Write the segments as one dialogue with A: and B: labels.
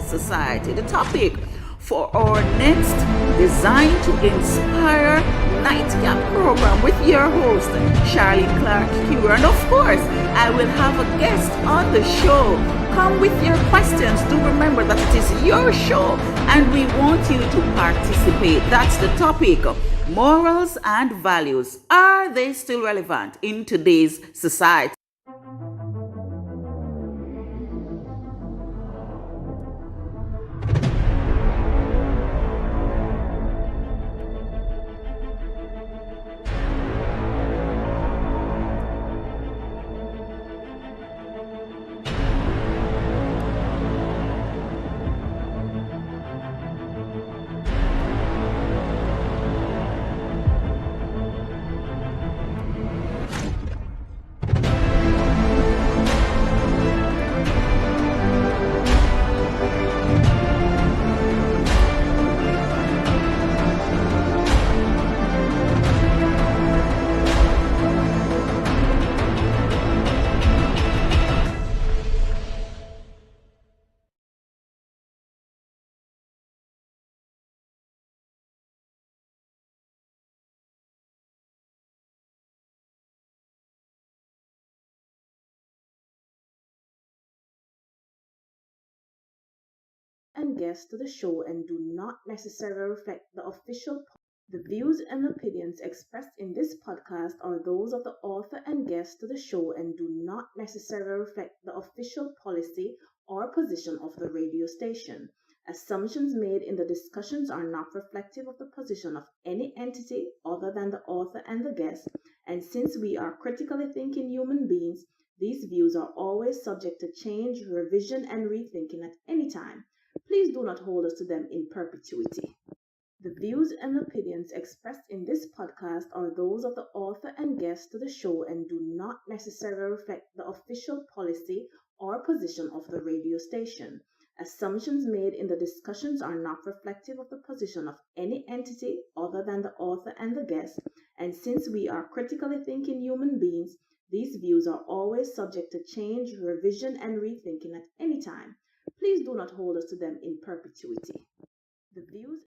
A: society. The topic for our next Designed to Inspire Nightcap program with your host, Charlie Clark Cure. And of course, I will have a guest on the show. Come with your questions. Do remember that it is your show and we want you to participate. That's the topic. Morals and values. Are they still relevant in today's society?
B: And guests to the show and do not necessarily reflect the official. The views and opinions expressed in this podcast are those of the author and guests to the show and do not necessarily reflect the official policy or position of the radio station. Assumptions made in the discussions are not reflective of the position of any entity other than the author and the guest, and since we are critically thinking human beings, these views are always subject to change, revision, and rethinking at any time. Please do not hold us to them in perpetuity. The views and opinions expressed in this podcast are those of the author and guests to the show and do not necessarily reflect the official policy or position of the radio station. Assumptions made in the discussions are not reflective of the position of any entity other than the author and the guest, and since we are critically thinking human beings, these views are always subject to change, revision, and rethinking at any time. Please do not hold us to them in perpetuity. The views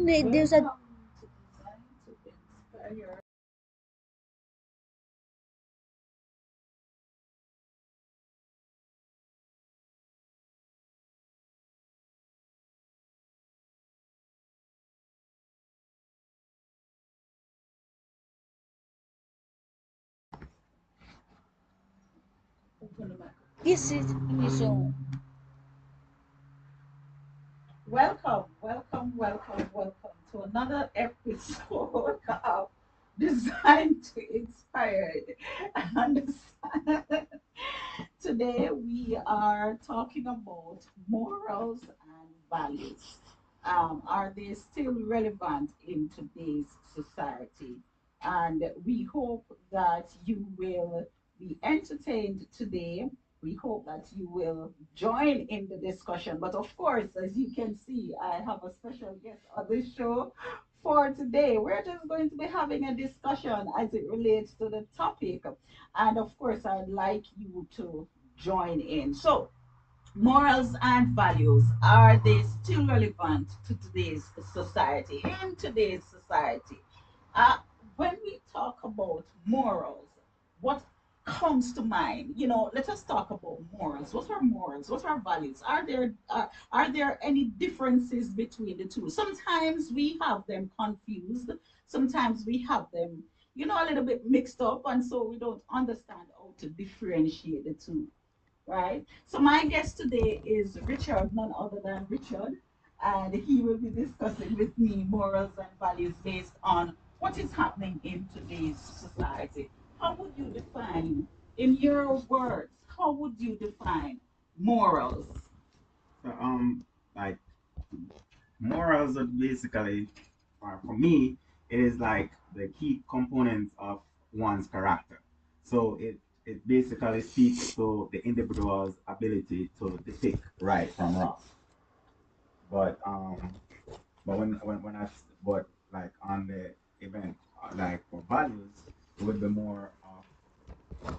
C: There's a this is so
D: Welcome to another episode of Designed to Inspire. And today we are talking about morals and values. Are they still relevant in today's society? And we hope that you will be entertained today. We hope that you will join in the discussion. But of course, as you can see, I have a special guest on the show for today. We're just going to be having a discussion as it relates to the topic. And of course, I'd like you to join in. So, morals and values, are they still relevant to today's society? In today's society, uh, when we talk about morals, what comes to mind? You know, let us talk about morals. What are morals? What are values? Are there any differences between the two? Sometimes we have them confused. Sometimes we have them, you know, a little bit mixed up, and so we don't understand how to differentiate the two. Right? So my guest today is Richard, none other than Richard, and he will be discussing with me morals and values based on what is happening in today's society. How would you define, in your words, how would you define morals?
E: So, like morals are basically, for me, it is like the key components of one's character. So it basically speaks to the individual's ability to depict right from wrong. But when but like on the event, like for values, it would be more of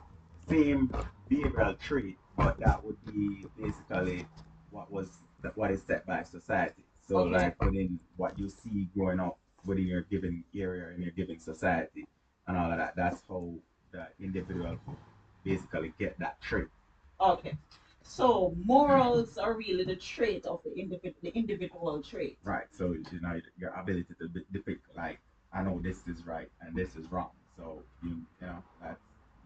E: same behavioral trait, but that would be basically what is set by society. So
D: Okay.
E: like within what you see growing up within your given area in your given society and all of that. That's how the individual could basically get that trait.
D: Okay. So morals are really the trait of the individual trait.
E: Right. So you know your ability to depict like I know this is right and this is wrong. So you know that's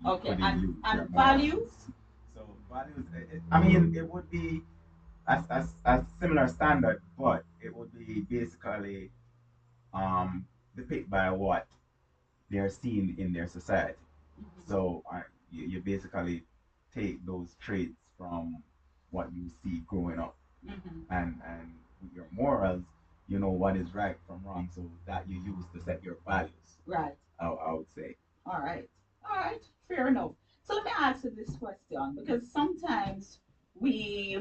D: Okay.
E: within you your
D: And
E: morals.
D: values?
E: So values. I mean, it would be as similar standard, but it would be basically depicted by what they're seeing in their society. So you basically take those traits from what you see growing up,
D: Mm-hmm.
E: and with your morals, you know what is right from wrong, so that you use to set your values.
D: Right.
E: I would say.
D: All right. All right. Fair enough. So let me answer this question because sometimes we,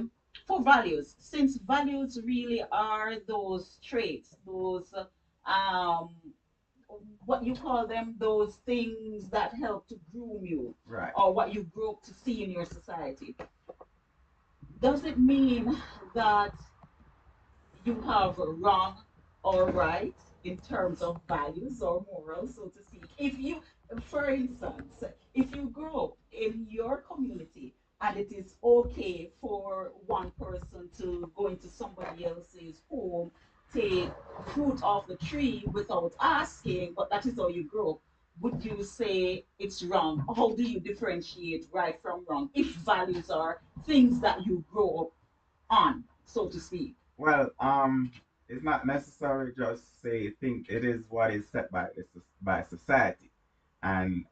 D: for values, since values really are those traits, those, um, what you call them, those things that help to groom you
E: Right.
D: or what you grow up to see in your society. Does it mean that you have wrong or right in terms of values or morals, so to speak? If you, for instance, if you grow up in your community and it is okay for one person to go into somebody else's home, take fruit off the tree without asking, but that is how you grow up, would you say it's wrong? How do you differentiate right from wrong if values are things that you grow up on, so to speak?
E: Well, it's not necessarily just say think it is what is set by society, and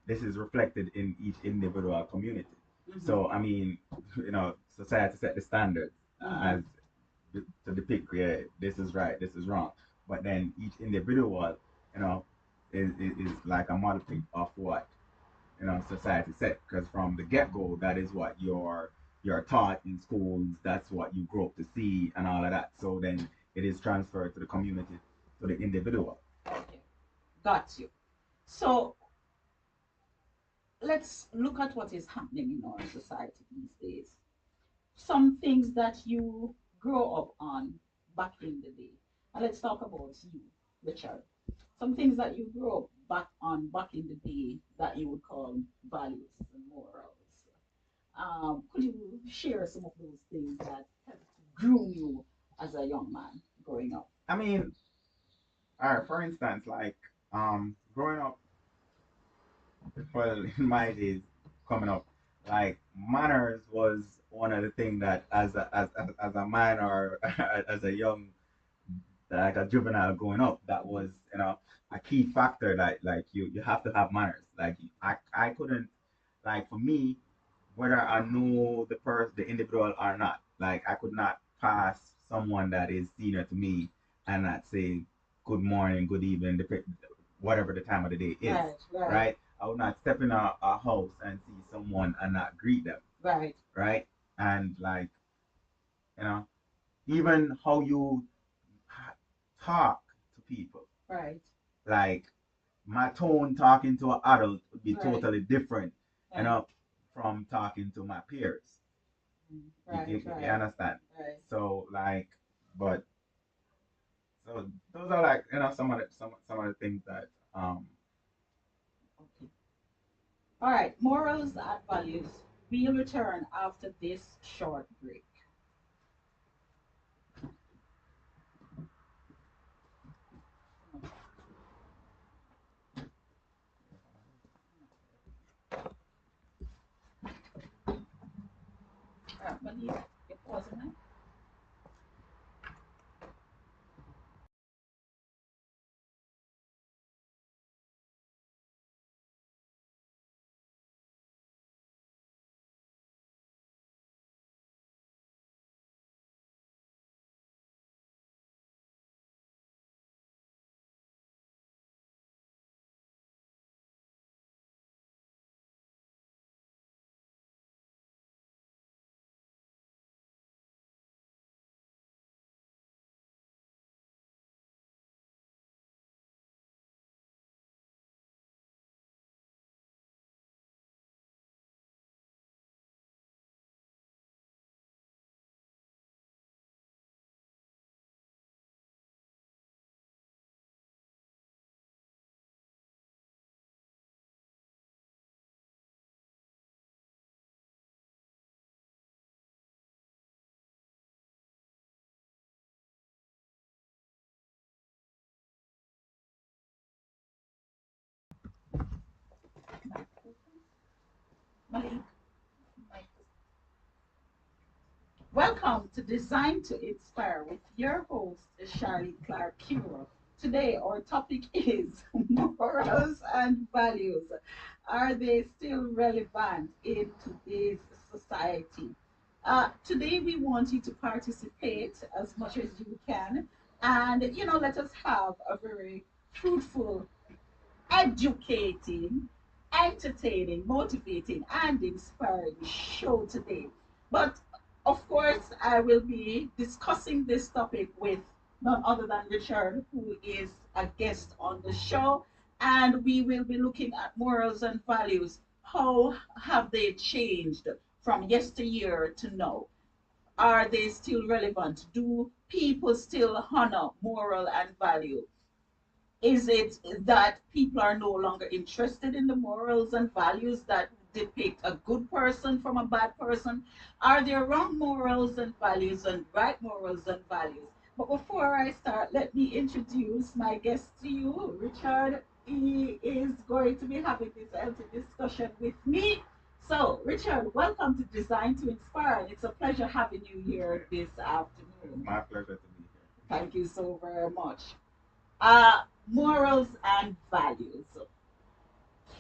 E: this is reflected in each individual community.
D: Mm-hmm.
E: So I mean, you know, society set the standards
D: Mm-hmm.
E: as to depict, yeah, this is right, this is wrong. But then each individual, you know, is like a model of what society set, because from the get-go that is what you're taught in schools, that's what you grow up to see and all of that, so then it is transferred to the community, to the individual.
D: Okay, got you. So let's look at what is happening in our society these days. Some things that you grow up on back in the day. And let's talk about you, Richard. Some things that you grew up back in the day that you would call values and morals. Could you share some of those things that helped to groom you as a young man growing up?
E: I mean, all right, for instance, like growing up, well, in my days coming up, like manners was one of the things that as a man or as a young, like a juvenile growing up, that was a key factor that like you have to have manners. Like I couldn't, like for me, whether I know the individual or not, like I could not pass someone that is senior to me and not say good morning, good evening, whatever the time of the day is.
D: Right, right,
E: Right. I would not step in a house and see someone and not greet them.
D: right,
E: Right. And like, you know, even how you talk to people.
D: right,
E: Like my tone talking to an adult would be
D: right,
E: totally different, you
D: right,
E: know, from talking to my peers.
D: right,
E: You
D: right,
E: understand?
D: right.
E: So like, but so those are like some of the things that
D: Okay. All right, morals and values. We'll return after this short break. All right, Malik, you're pausing now. Malik, Mike. Welcome to Design to Inspire with your host, Charlie Clark Cure. Today, our topic is morals and values. Are they still relevant in today's society? Today, we want you to participate as much as you can, and let us have a very fruitful, educating, entertaining, motivating, and inspiring show today. But of course, I will be discussing this topic with none other than Richard, who is a guest on the show. And we will be looking at morals and values. How have they changed from yesteryear to now? Are they still relevant? Do people still honor moral and value? Is it that people are no longer interested in the morals and values that depict a good person from a bad person? Are there wrong morals and values and right morals and values? But before I start, let me introduce my guest to you, Richard. He is going to be having this healthy discussion with me. So, Richard, welcome to Design to Inspire. It's a pleasure having you here this afternoon.
E: My pleasure to be here.
D: Thank you so very much. Morals and values.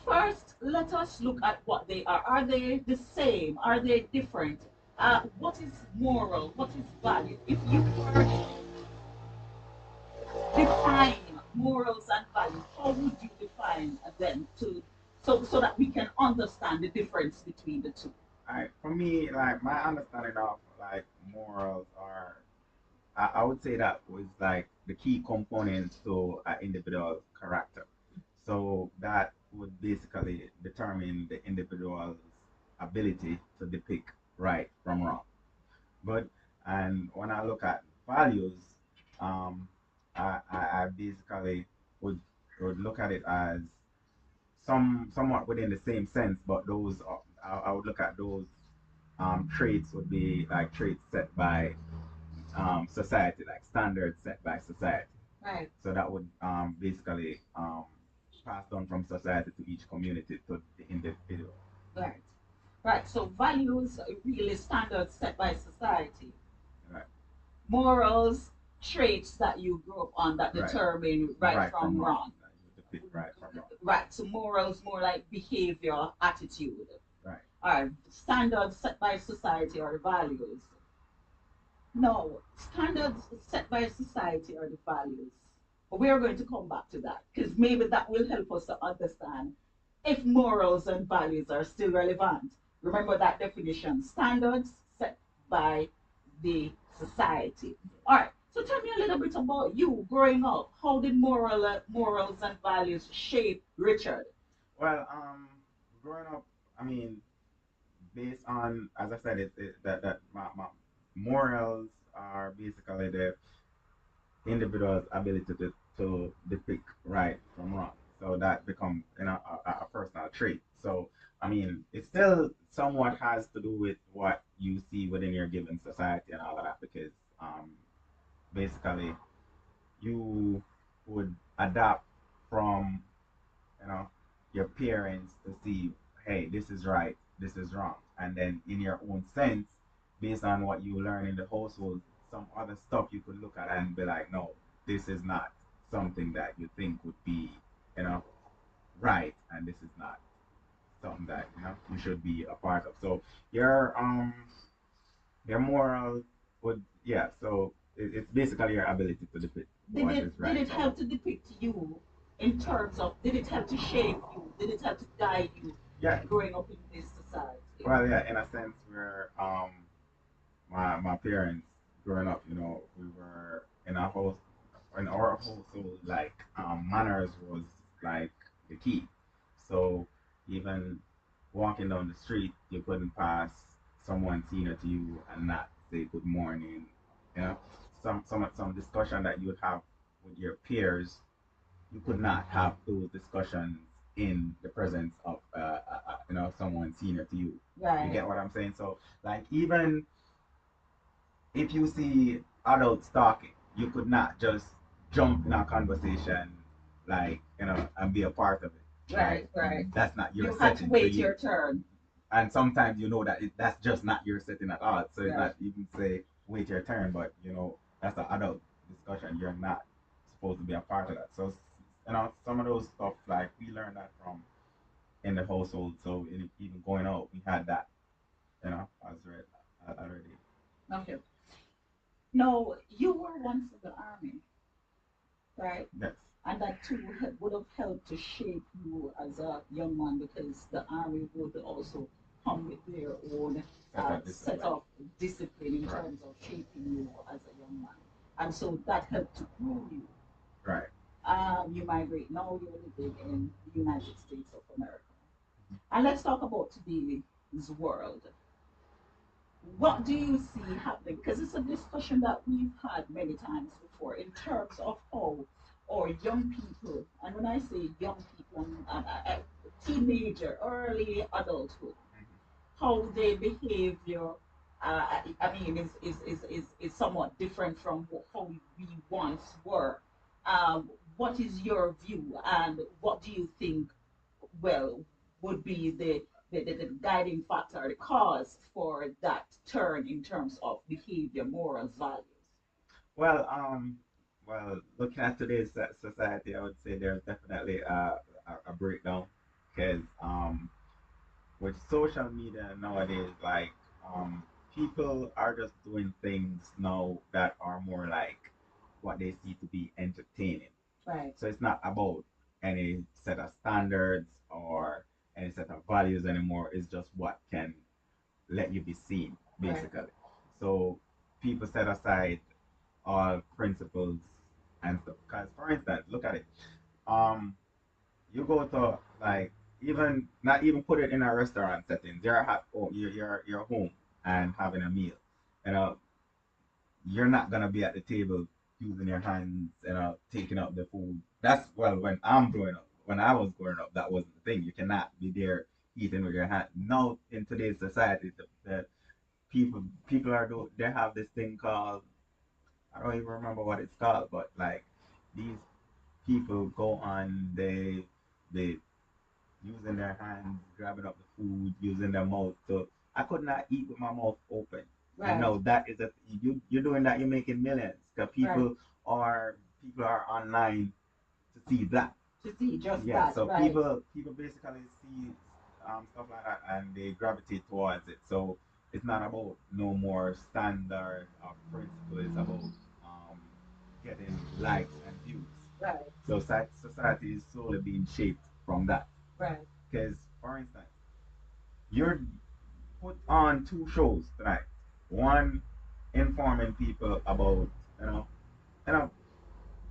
D: First, let us look at what they are. Are they the same? Are they different? What is moral? What is value? If you were to define morals and values, how would you define them to so that we can understand the difference between the two?
E: Alright, for me, like my understanding of like morals are, I would say that was like the key component to an individual character. So that would basically determine the individual's ability to depict right from wrong. But and when I look at values, um, I basically would would look at it as somewhat within the same sense, but those I would look at those traits would be like traits set by society, like standards set by society.
D: Right.
E: So that would basically pass on from society to each community to the individual.
D: Right. Right. So values are really standards set by society.
E: Right.
D: Morals, traits that you grew up on that
E: Right.
D: determine right from wrong.
E: Right from wrong.
D: Right. So morals more like behavior, attitude.
E: Right.
D: All right. Standards set by society are the values. No, standards set by society are the values. But we are going to come back to that because maybe that will help us to understand if morals and values are still relevant. Remember that definition, standards set by the society. All right, so tell me a little bit about you growing up. How did morals and values shape Richard?
E: Well, growing up, I mean, based on, as I said, that my morals are basically the individual's ability to depict right from wrong. So that becomes a personal trait. So I mean, it still somewhat has to do with what you see within your given society and all of that, because basically you would adapt from, you know, your parents to see, hey, this is right, this is wrong, and then in your own sense, based on what you learn in the household, some other stuff you could look at and be like, no, this is not something that you think would be, you know, right, and this is not something that you should be a part of. So your moral would, yeah. So it's basically your ability to depict what is
D: Did
E: right
D: it
E: or
D: help
E: wrong.
D: to depict you in terms of, did it help to shape you? Did it help to guide you
E: Yeah.
D: growing up in this society?
E: Well, yeah. In a sense, where my parents growing up, we were in a house in our household, like manners was like the key. So even walking down the street, you couldn't pass someone senior to you and not say good morning. You know, some discussion that you would have with your peers, you could not have those discussions in the presence of someone senior to you. You
D: Right.
E: get what I'm saying? So like even if you see adults talking, you could not just jump in a conversation, like, and be a part of it.
D: Right, right.
E: That's not your
D: You had to
E: setting.
D: wait your turn.
E: And sometimes you know that that's just not your setting at all. So it's
D: Right.
E: not even say wait your turn, but that's an adult discussion. You're not supposed to be a part of that. So some of those stuff, like, we learned that from in the household. So even going out, we had that. As already.
D: Okay. No, you were once in the army, right?
E: Yes.
D: And that too would have helped to shape you as a young man, because the army would also come with their own set of discipline in
E: Right.
D: terms of shaping you as a young man. And so that helped to groom you.
E: Right.
D: You migrate now, you're living in the United States of America. And let's talk about today's world. What do you see happening? Because it's a discussion that we've had many times before in terms of how our young people, and when I say young people, teenager, early adulthood, how their behavior, I mean, is somewhat different from how we once were. What is your view, and what do you think, well, would be the guiding factor, the cause for that turn in terms of behavior, morals, values?
E: Well, looking at today's society, I would say there's definitely a breakdown, because with social media nowadays, like, people are just doing things now that are more like what they see to be entertaining.
D: Right.
E: So it's not about any set of standards or any set of values anymore. It's just what can let you be seen,
D: Right.
E: basically. So people set aside all principles and stuff. Because, for instance, look at it. Um, you go to, like, even not even put it in a restaurant setting. You're home and having a meal. You know, you're not gonna be at the table using your hands, taking out the food. That's, well, when I'm growing up. When I was growing up, that wasn't the thing. You cannot be there eating with your hand. Now in today's society, the people they have this thing called, I don't even remember what it's called, but like, these people go on, they using their hands, grabbing up the food, using their mouth. So I could not eat with my mouth open.
D: Right.
E: That is you're doing that. You're making millions. Because
D: Right.
E: people are online to see that.
D: To see just
E: Yeah.
D: that,
E: So
D: right?
E: people basically see stuff like that, and they gravitate towards it. So it's not about no more standard or principle. It's about getting likes and views.
D: Right.
E: So society is slowly being shaped from that.
D: Right.
E: Because, for instance, you're put on two shows tonight. One informing people about you know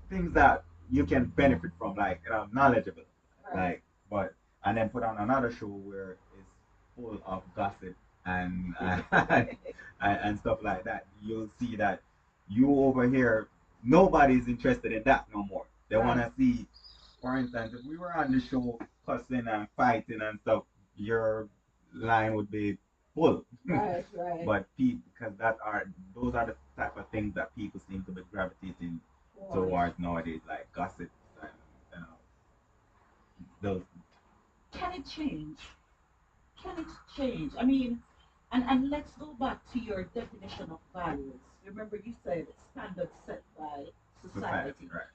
E: things that you can benefit from, like, knowledgeable,
D: Right.
E: like, but and then put on another show where it's full of gossip and and stuff like that. You'll see that you over here, nobody's interested in that no more. They
D: Right.
E: want to see, for instance, if we were on the show cussing and fighting and stuff, your line would be full.
D: Right, right.
E: But because those are the type of things that people seem to be gravitating
D: Right.
E: towards nowadays, like gossip and you know those.
D: Can it change? Can it change? I mean, and let's go back to your definition of values. Remember, you said standards set by society.
E: Right.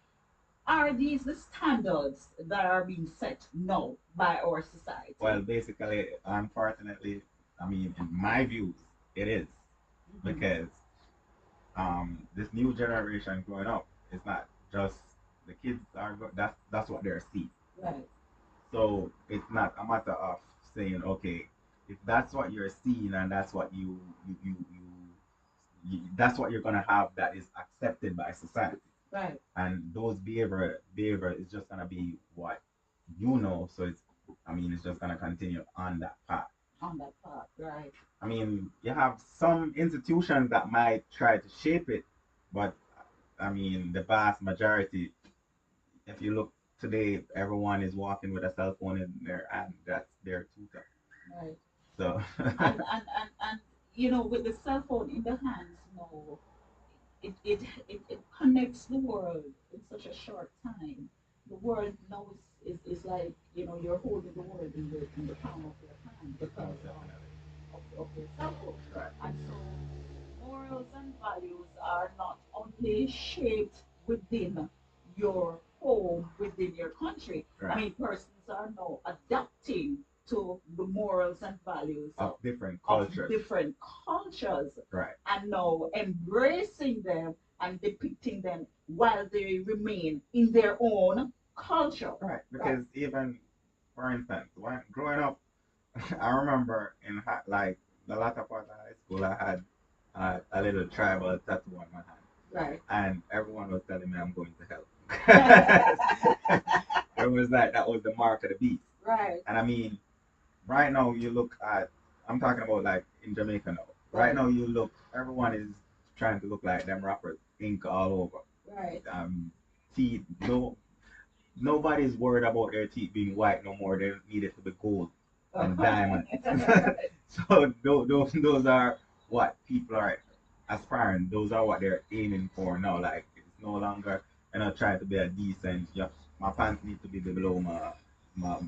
D: Are these the standards that are being set now by our society?
E: Well, basically, unfortunately, I mean, in my views, it is
D: Mhm.
E: because this new generation growing up, it's not just the kids that's what they're seeing.
D: Right.
E: So it's not a matter of saying, okay, if that's what you're seeing and that's what that's what you're gonna have that is accepted by society,
D: Right.
E: and those behavior is just gonna be what you know. So I mean, it's just gonna continue on that path.
D: On that part. Right.
E: I mean, you have some institutions that might try to shape it, but I mean, the vast majority, if you look today, everyone is walking with a cell phone in their hand. That's their tutor.
D: Right.
E: So,
D: And you know, with the cell phone in the hands now, it connects the world in such a short time. The world now is like, you know, you're holding the world in the palm of your hand because of your cell phone.
E: right,
D: And so morals and values are not only shaped within your home, within your country. I
E: right.
D: mean, persons are now adapting to the morals and values
E: Of different
D: of
E: cultures.
D: different cultures
E: Right,
D: and now embracing them and depicting them while they remain in their own culture.
E: right. Because even, for instance, when growing up, I remember like the latter part of high school, I had a little tribal tattoo on my hand,
D: Right.
E: and everyone was telling me I'm going to hell. It was like that was the mark of the beast.
D: Right.
E: And I mean, right now you look at, I'm talking about like in Jamaica now. Right
D: Right.
E: now you look, everyone is trying to look like them rappers, ink all over.
D: Right.
E: Teeth, no, nobody's worried about their teeth being white no more. They need it to be gold and diamond. So those are what people are aspiring. Those are what they're aiming for now. Like it's no longer, you know, trying to be a decent. Yeah, my pants need to be below my.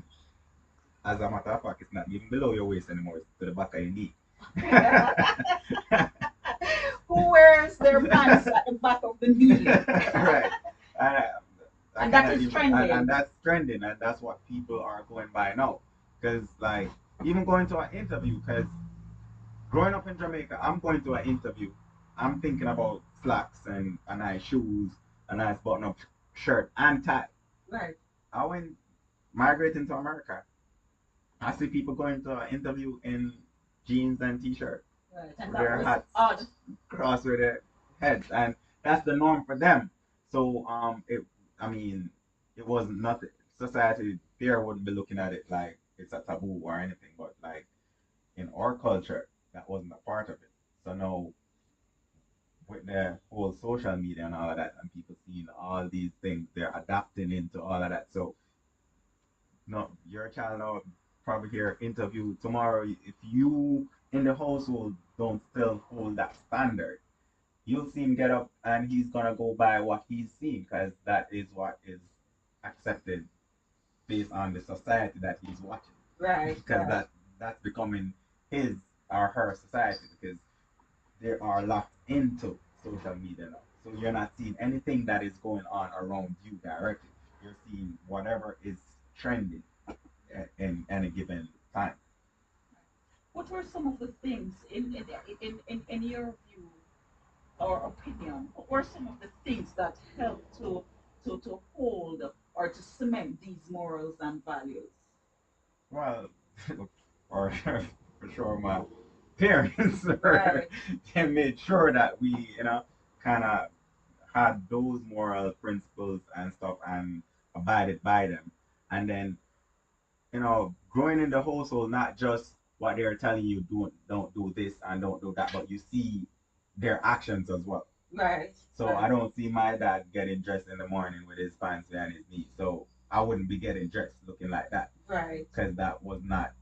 E: As a matter of fact, it's not even below your waist anymore. It's to the back of your knee.
D: Who wears their pants at the back of the knee?
E: Right. And,
D: And that is trending.
E: and that's trending, and that's what people are going by now. Because like even going to an interview, because growing up in Jamaica, I'm going to an interview. I'm thinking about slacks and a nice shoes, a nice button-up shirt and tie.
D: Right.
E: I went migrating to America. I see people going to an interview in jeans and t-shirt,
D: Right. And
E: with
D: that
E: their
D: was
E: hats
D: odd.
E: crossed with their heads, and that's the norm for them. So I mean, it wasn't nothing. Society there wouldn't be looking at it like it's a taboo or anything, but like in our culture, that wasn't a part of it. So now with the whole social media and all of that, and people seeing all these things, they're adapting into all of that. So no, your child now probably hear interview tomorrow. If you in the household don't still hold that standard, you'll see him get up and he's gonna go by what he's seen because that is what is accepted based on the society that he's watching.
D: Right.
E: Because
D: Right.
E: that's becoming his or her society because they are locked into social media now. So you're not seeing anything that is going on around you directly. You're seeing whatever is trending in any given time.
D: What were some of the things in your view or opinion? What were some of the things that helped to hold or to cement these morals and values?
E: Well, for sure, my parents
D: Right.
E: they made sure that we, you know, kind of had those moral principles and stuff and abided by them. And then, you know, growing in the household, not just what they're telling you, don't do this and don't do that, but you see their actions as well.
D: Right.
E: So
D: Right.
E: I don't see my dad getting dressed in the morning with his pants behind his knee. So I wouldn't be getting dressed looking like that
D: Right.
E: because that was not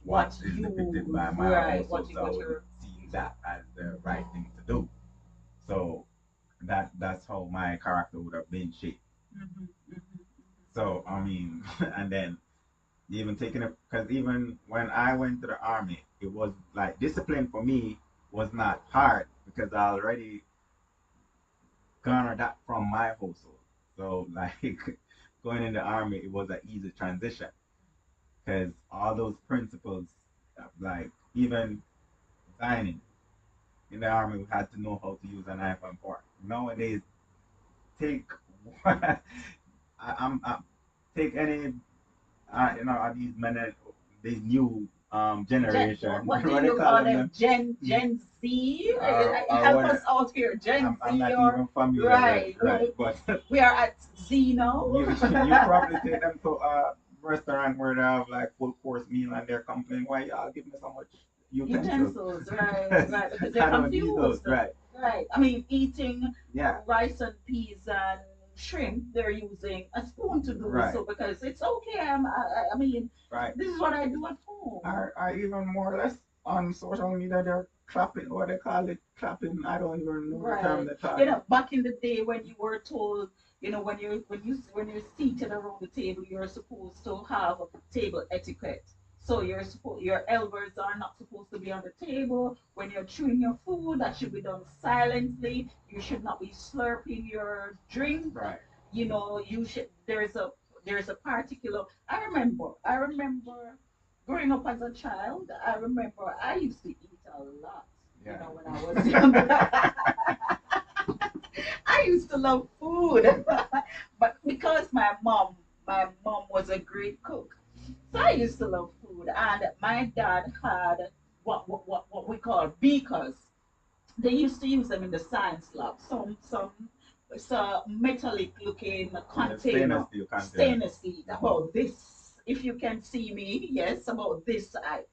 E: what
D: What
E: is
D: you
E: depicted by my
D: right,
E: household. So I
D: what
E: would
D: you're
E: see that as the right thing to do. So that's how my character would have been shaped.
D: mhm, mhm,
E: So I mean, and then even taking it because even when I went to the army, it was like discipline for me was not hard because I already garnered that from my household. So like going in the army, it was an easy transition because all those principles, like even dining in the army, we had to know how to use a knife and fork. Nowadays, take I'm take any these men, these new generation,
D: what do
E: what they
D: you
E: call
D: call
E: them,
D: them? Gen Z?
E: or
D: Help us
E: what?
D: out here. Gen
E: I'm
D: Z
E: not
D: or
E: even familiar with it,
D: right.
E: right? But
D: We are at Z now.
E: you probably take them to a restaurant where they have like full course meal and they're complaining, why y'all give me so much utensils?
D: Utensils, right,
E: Because
D: right, because they're
E: I don't need those,
D: confused.
E: right?
D: Right. I mean, eating
E: Yeah,
D: rice and peas and shrimp, they're using a spoon to do
E: right,
D: so because it's okay. I mean,
E: right.
D: this is what I do at home.
E: Are even more or less on social media, they're clapping, what they call it, clapping. I don't even know the term
D: Right.
E: they're talking.
D: You know, back in the day when you were told, you know, when you're seated around the table, you're supposed to have table etiquette. So your elbows are not supposed to be on the table. When you're chewing your food, that should be done silently. You should not be slurping your drink.
E: Right.
D: You know, you should there's a particular I remember growing up as a child, I remember I used to eat a lot, you
E: Yeah.
D: know, when I was younger. I used to love food, but because my mom was a great cook, so I used to love food. And my dad had what we call beakers. They used to use them in the science lab. Some it's a metallic looking
E: Yeah, stainless
D: container,
E: steel container.
D: stainless steel, about this. If you can see me, yes, about this size.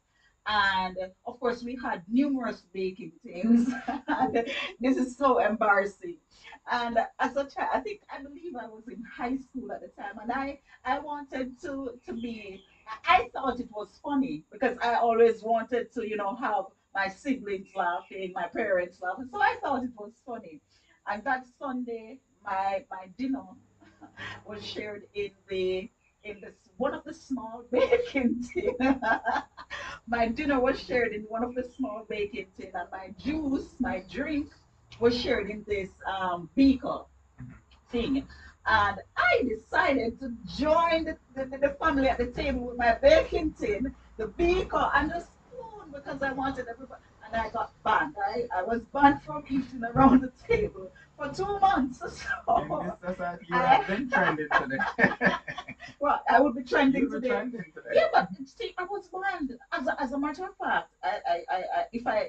D: And of course, we had numerous baking things. And this is so embarrassing. And as a child, I believe I was in high school at the time, and I wanted to be. I thought it was funny because I always wanted to, you know, have my siblings laughing, my parents laughing. So I thought it was funny. And that Sunday, my dinner was shared in this one of the small baking tin. My dinner was shared in one of the small baking tin, and my juice, my drink, was shared in this beaker thing. And I decided to join the family at the table with my baking tin, the beaker, and the spoon because I wanted everybody. And I got banned. I was banned from eating around the table for 2 months.
E: In this
D: So
E: society, you would
D: I,
E: have been trending today.
D: well, I would be trending
E: You'd be
D: today.
E: trending today.
D: Yeah, but see, I was banned. As a matter of fact, if I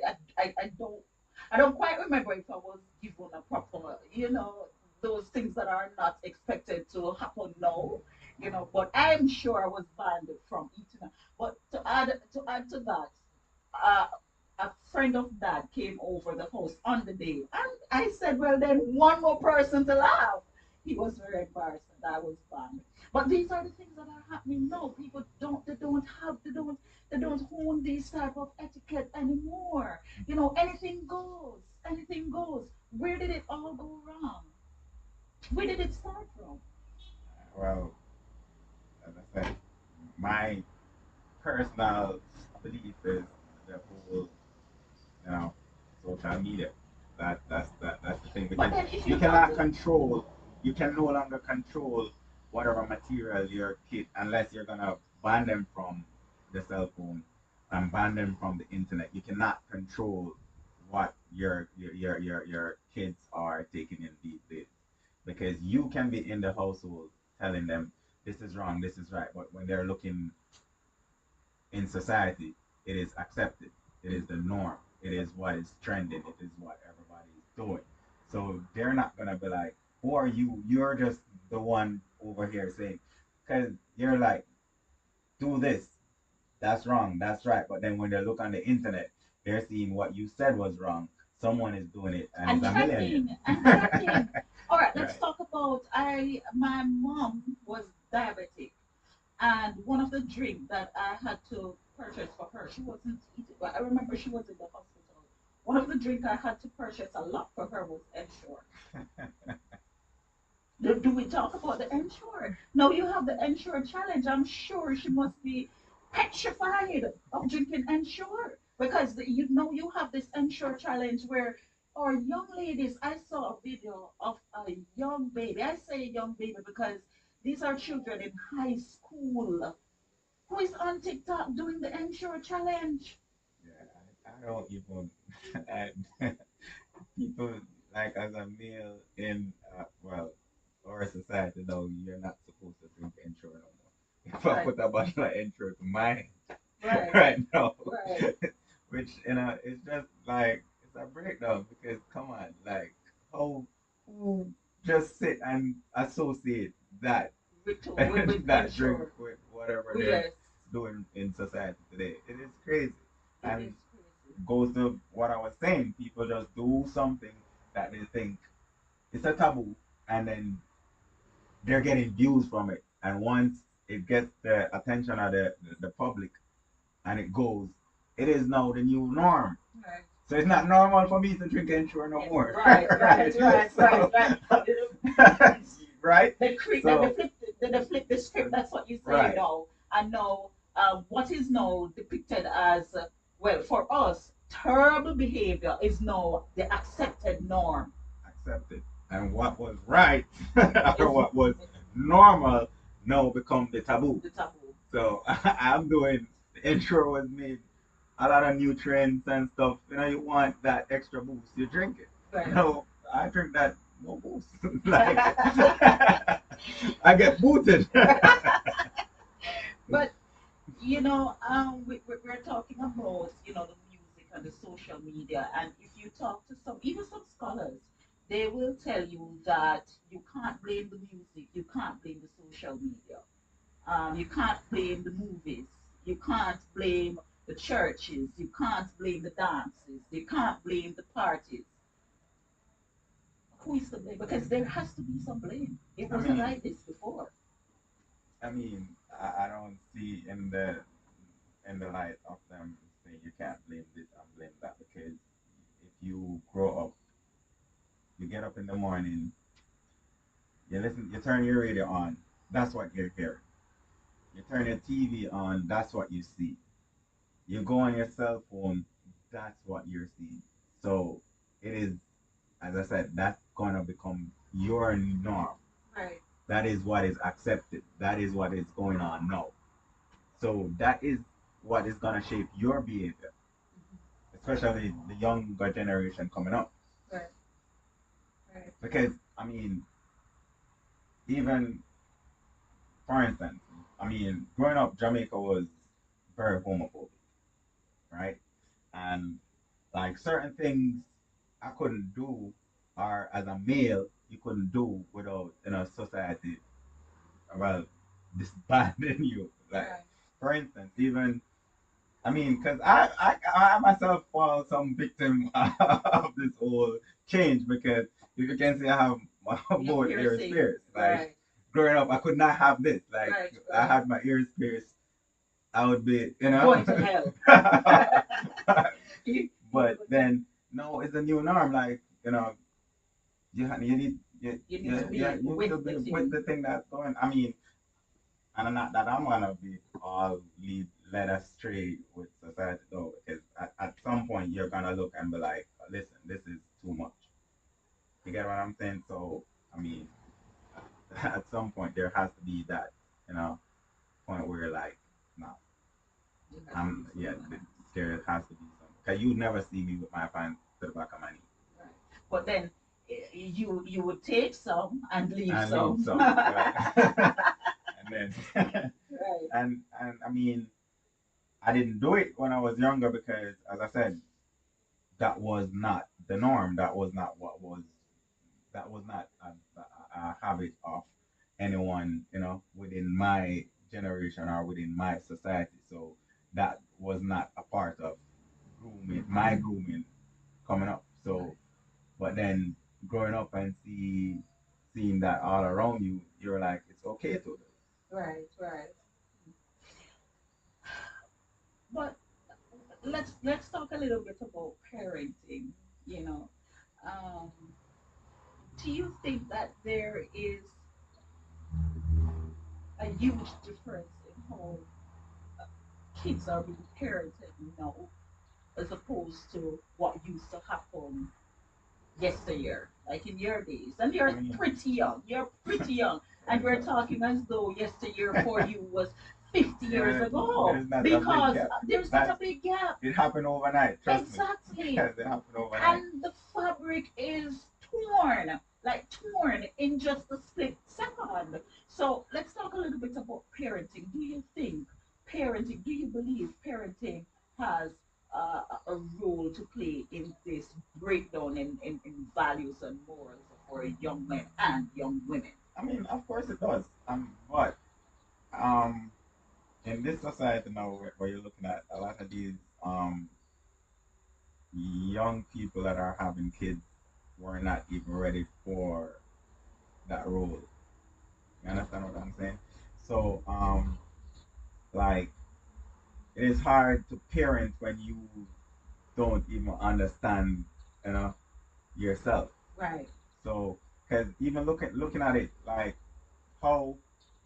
D: don't quite remember if I was given a proper, you know, those things that are not expected to happen now, you know. But I'm sure I was banned from eating. But to add to that, uh, a friend of dad came over the house on the day, and I said, well, then one more person to laugh. He was very embarrassed that I was banned. But these are the things that are happening now. People they don't own these type of etiquette anymore. You know, anything goes, anything goes. Where did it all go wrong? Where did it start from?
E: Well, as I said, my personal belief is the whole, you know, social media. That's the thing
D: But
E: because
D: then if
E: you
D: you come
E: cannot
D: to
E: control, you can no longer control whatever material your kid unless you're gonna ban them from the cell phone and ban them from the internet. You cannot control what your kids are taking in these days because you can be in the household telling them this is wrong, this is right, but when they're looking in society, it is accepted. It is the norm. It is what is trending. It is what everybody is doing. So they're not gonna be like, "Who are you? You're just the one over here saying," because you're like, "Do this. That's wrong. That's right." But then when they look on the internet, they're seeing what you said was wrong. Someone is doing it, and
D: and
E: it's a millionaire.
D: trending and trending. All right, let's
E: Right.
D: talk about my mom was diabetic. And one of the drinks that I had to purchase for her. She wasn't eating. But I remember she was in the hospital. One of the drink I had to purchase a lot for her was Ensure. Do we talk about the Ensure? Now you have the Ensure challenge. I'm sure she must be petrified of drinking Ensure because you have this Ensure challenge where our young ladies. I saw a video of a young baby. I say young baby because these are children in high school who is on TikTok doing the Ensure challenge.
E: Yeah, I don't even. I, people like as a male in well our society now, you're not supposed to drink intro no more. If I
D: Right,
E: put a bottle of intro to mine
D: right,
E: right now,
D: right.
E: which it's just like it's a breakdown because come on, like how who just sit and associate that
D: With
E: that drink
D: Ensure.
E: with whatever they're
D: Yes,
E: doing in society today. It is crazy.
D: it
E: And
D: is crazy.
E: goes to what I was saying. People just do something that they think it's a taboo, and then they're getting views from it. And once it gets the attention of the public and it goes, it is now the new norm.
D: Right.
E: So it's not normal for me to drink Ensure no more.
D: Right, right, right, right,
E: So,
D: right.
E: right?
D: They
E: So,
D: flip the script. That's what you say
E: right,
D: now. And now, what is now depicted as well for us, terrible behavior is now the accepted norm.
E: accept it. And what was right or
D: Is
E: what was normal now become the taboo.
D: the taboo.
E: So I'm doing the intro was made a lot of nutrients and stuff. You know, you want that extra boost, you drink it.
D: Right.
E: No, I drink that no boost. Like I get booted.
D: But we're talking about the music and the social media, and if you talk to even some scholars, they will tell you that you can't blame the music, you can't blame the social media, you can't blame the movies, you can't blame the churches, you can't blame the dances, you can't blame the parties. Who is to blame? Because there has to be some blame. It
E: I
D: wasn't
E: mean,
D: like this before.
E: I mean, I don't see in the light of them saying you can't blame this and blame that because if you grow up, you get up in the morning, you listen, you turn your radio on, that's what you're hearing. You turn your TV on, that's what you see. You go on your cell phone, that's what you're seeing. So it is, as I said, that's gonna become your norm.
D: Right.
E: That is what is accepted. That is what is going on now. So that is what is gonna shape your behavior, especially the younger generation coming up.
D: Right. Right.
E: Because I mean, even for instance, I mean, growing up, Jamaica was very homophobic, right? And like certain things I couldn't do, or as a male, you couldn't do without society, well, disbanding you. Like,
D: Right.
E: for instance, even I mean, because I myself fall some victim of this whole change because if you can see, I have
D: Your
E: both ears
D: piercing.
E: pierced. Like
D: Right.
E: growing up, I could not have this. Like
D: Right.
E: I
D: Right.
E: had my ears pierced, I would be,
D: Going to hell.
E: But then, no, it's a new norm. Like you need
D: You need to be
E: you need to
D: with
E: be
D: the
E: with
D: team.
E: the thing that's going. I mean, and I'm not that I'm gonna be all led astray with society though, because at some point you're gonna look and be like, listen, this is too much. You get what I'm saying? So I mean, at some point there has to be that you know point where you're like, no, I'm yeah, there has to be some. Cause you never see me with my pants to the back of my knee
D: Right. But then you would take some and leave
E: and leave
D: some.
E: some, right? And then
D: Right.
E: and I mean, I didn't do it when I was younger because, as I said, that was not the norm. That was not a habit of anyone, within my generation or within my society. So that was not a part of my grooming coming up. So, but then growing up and seeing that all around you, you're like, it's okay to do.
D: Right. Right. But let's talk a little bit about parenting. You know, um, do you think that there is a huge difference in how kids are being parented now as opposed to what used to happen yesteryear, like in your days? And
E: I
D: you're
E: mean,
D: pretty young. You're pretty young, and we're talking as though yesteryear for you was 50 years
E: yeah,
D: ago,
E: there's not a big
D: because
E: gap.
D: there's not
E: That
D: a big gap.
E: it happened overnight. Trust me,
D: Exactly.
E: yes, it happened overnight.
D: And the fabric is torn, like torn in just a split second. So let's talk a little bit about parenting. Do you think parenting, do you believe parenting has a role to play in this breakdown in values and morals for young men and young women?
E: I mean, of course it does. But um, in this society now, where you're looking at a lot of these um young people that are having kids were not even ready for that role. You understand what I'm saying? So like it is hard to parent when you don't even understand, you know, yourself.
D: Right.
E: So, because even looking at it like how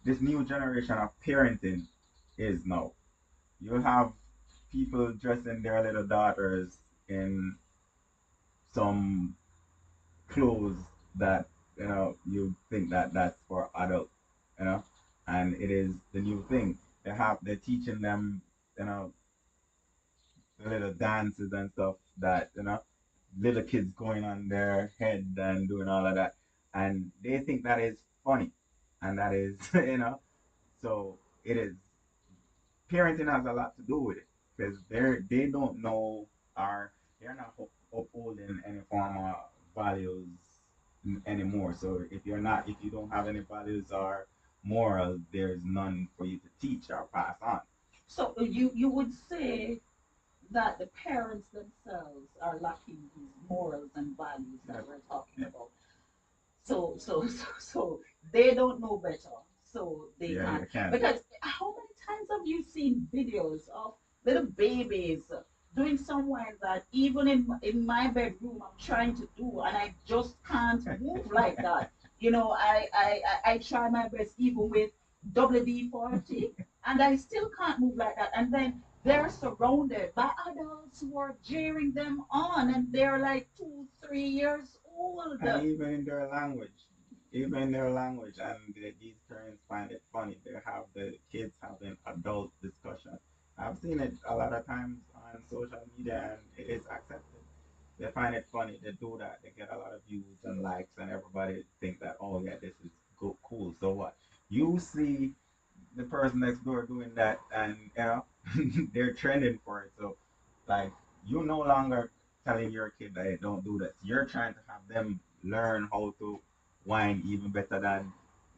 E: this new generation of parenting is now, you have people dressing their little daughters in some clothes that you think that that's for adults, you know, and it is the new thing. They're teaching them, you know, the little dances and stuff that little kids going on their head and doing all of that, and they think that is funny, and that is so it is. Parenting has a lot to do with it because they don't know, or they're not upholding any form of values anymore. So if you don't have any values or morals, there's none for you to teach or pass on.
D: So you would say that the parents themselves are lacking these morals and values
E: Yeah,
D: that we're talking
E: yeah,
D: about. So they don't know better, so they
E: yeah,
D: can't.
E: you can.
D: Because how many times have you seen videos of little babies doing somewhere that even in my bedroom I'm trying to do, and I just can't move like that. I try my best even with WD-40, and I still can't move like that. And then they're surrounded by adults who are jeering them on, and they're like 2, 3 years old.
E: And even in their language, and these parents find it funny. They have the kids having adult discussion. I've seen it a lot of times on social media, and it is accepted. They find it funny. They do that. They get a lot of views and likes, and everybody think that, oh yeah, this is cool. So what? You see the person next door doing that, and they're trending for it. So like you no longer telling your kid that, hey, don't do this. You're trying to have them learn how to whine even better than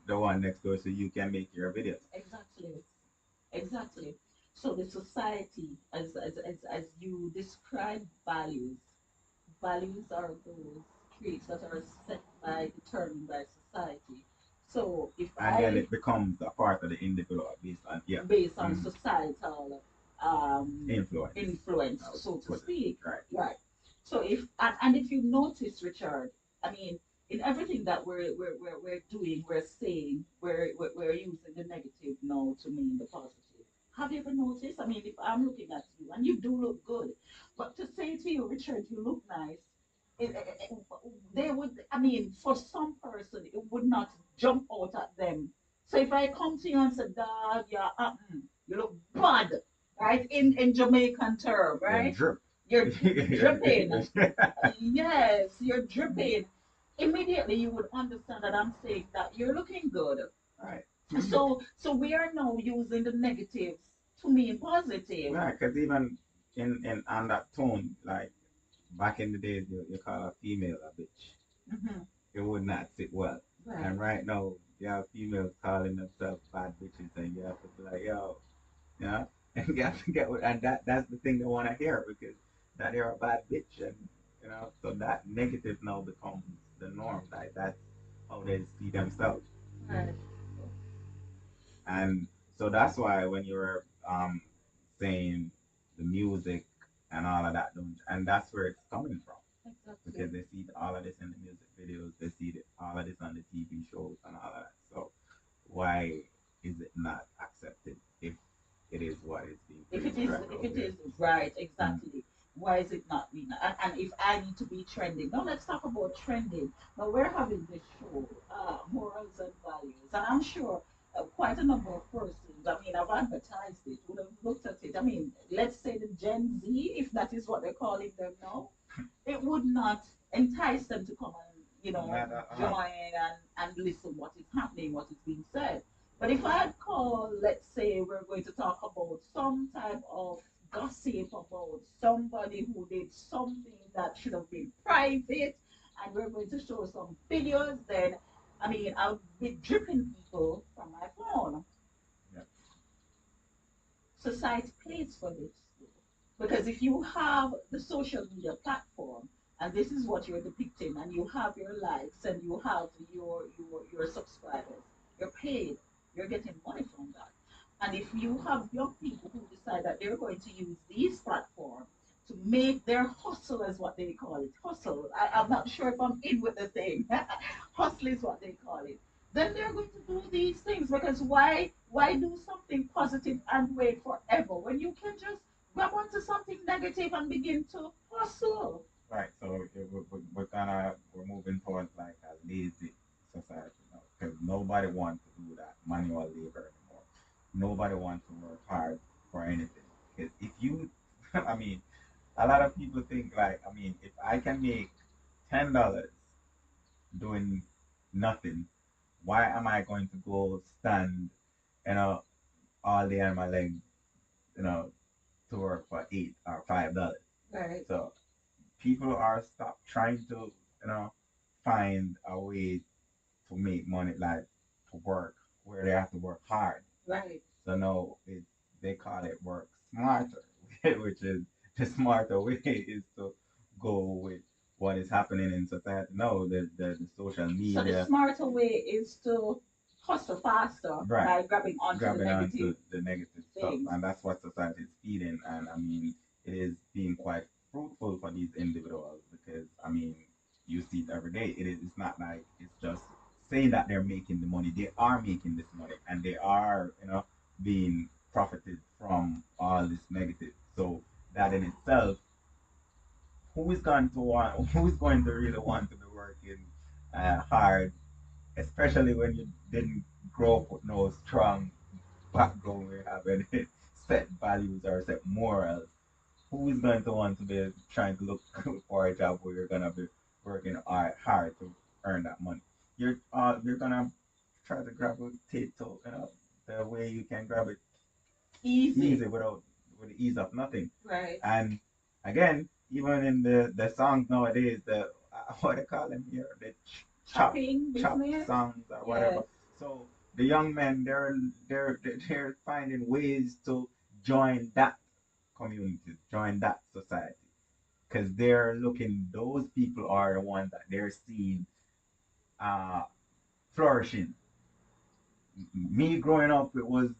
E: the one next door, so you can make your videos.
D: Exactly. Exactly. So the society, as you describe values, values are those traits that are set by, determined by society. So if
E: And then
D: I,
E: it becomes a part of the individual based on, yeah,
D: based on societal
E: influence.
D: influence,
E: I would
D: so to
E: put it
D: speak,
E: right.
D: right? So and if you notice, Richard, I mean, in everything that we're doing, we're saying, we're using the negative now to mean the positive. Have you ever noticed? I mean, if I'm looking at you and you do look good, but to say to you, Richard, you look nice, they would, I mean, for some person, it would not jump out at them. So if I come to you and say, dog, you look bad, right? In Jamaican term,
E: Yeah,
D: right?
E: drip.
D: You're dripping. Yes, you're dripping. Immediately you would understand that I'm saying that you're looking good.
E: Right.
D: So we are now using the negatives to mean positive.
E: Yeah, because even in on that tone, like back in the days, you call a female a bitch.
D: Hmm.
E: It would not sit well.
D: Right.
E: And right now, you have females calling themselves bad bitches, and you have to be like, yo, you know, and you have to get with, and that's the thing they want to hear, because that they're a bad bitch, and so that negative now becomes the norm. Like that's how they see themselves,
D: Right.
E: and so that's why when you're saying the music and all of that, and that's where it's coming from
D: Exactly.
E: because they see all of this in the music videos, they see all of this on the TV shows and all of that. So why is it not accepted if it is what is being preached right
D: If
E: out
D: it
E: there?
D: is right,
E: Mm.
D: exactly. Why is it not being? And if I need to be trending, now let's talk about trending. Now we're having this show, morals and values, and I'm sure quite a number of persons. I mean, I've advertised it, would have looked at it. I mean, let's say the Gen Z, if that is what they're calling them now, it would not entice them to come and
E: Not at all.
D: join and listen what is happening, what is being said. But if I call, let's say we're going to talk about some type of gossip about somebody who did something that should have been private, and we're going to show some videos, then I mean, I'll be dripping people from my phone.
E: Yeah.
D: Society pays for this. Because if you have the social media platform and this is what you're depicting and you have your likes and you have your subscribers, you're paid, you're getting money from that. And if you have young people who decide that they're going to use these platforms to make their hustle, as what they call it, hustle. I'm not sure if I'm in with the thing. Hustle is what they call it. Then they're going to do these things because why do something positive and wait forever when you can just grab onto something negative and begin to hustle?
E: Right. So we're moving towards like a lazy society now because nobody wants to do that manual labor anymore. Nobody wants to work hard for anything. Because if you, I mean, a lot of people think like, I mean, if I can make $10 doing nothing, why am I going to go stand, you know, all day on my legs, you know, to work for $8 or $5?
D: Right.
E: So people are stop trying to, you know, find a way to make money, like to work where they have to work hard.
D: Right.
E: So no, they call it work smarter, which is the smarter way is to go with what is happening in society. No, the social
D: So the
E: media,
D: smarter way is to hustle faster
E: right,
D: by grabbing onto the
E: grabbing
D: negative
E: onto the negative stuff,
D: things.
E: and that's what society is feeding. And I mean, it is being quite fruitful for these individuals because I mean, you see it every day. It's not like it's just saying that they're making the money. They are making this money, and they are, you know, being profited from all this negative. So that in itself, who is going to want? Who is going to really want to be working hard, especially when you didn't grow up with no strong background where you have any set values or set morals? Who is going to want to be trying to look for a job where you're gonna be working hard to earn that money? You're gonna try to gravitate to, you know, the way you can grab it
D: Easy.
E: easy without with the ease of nothing.
D: Right.
E: And again, even in the songs nowadays, the what they call them here, the chop
D: Shopping
E: chop
D: business.
E: songs or whatever.
D: Yes.
E: So the young men, they're finding ways to join that community, join that society, because they're looking. Those people are the ones that they're seeing uh, flourishing. Me growing up, it was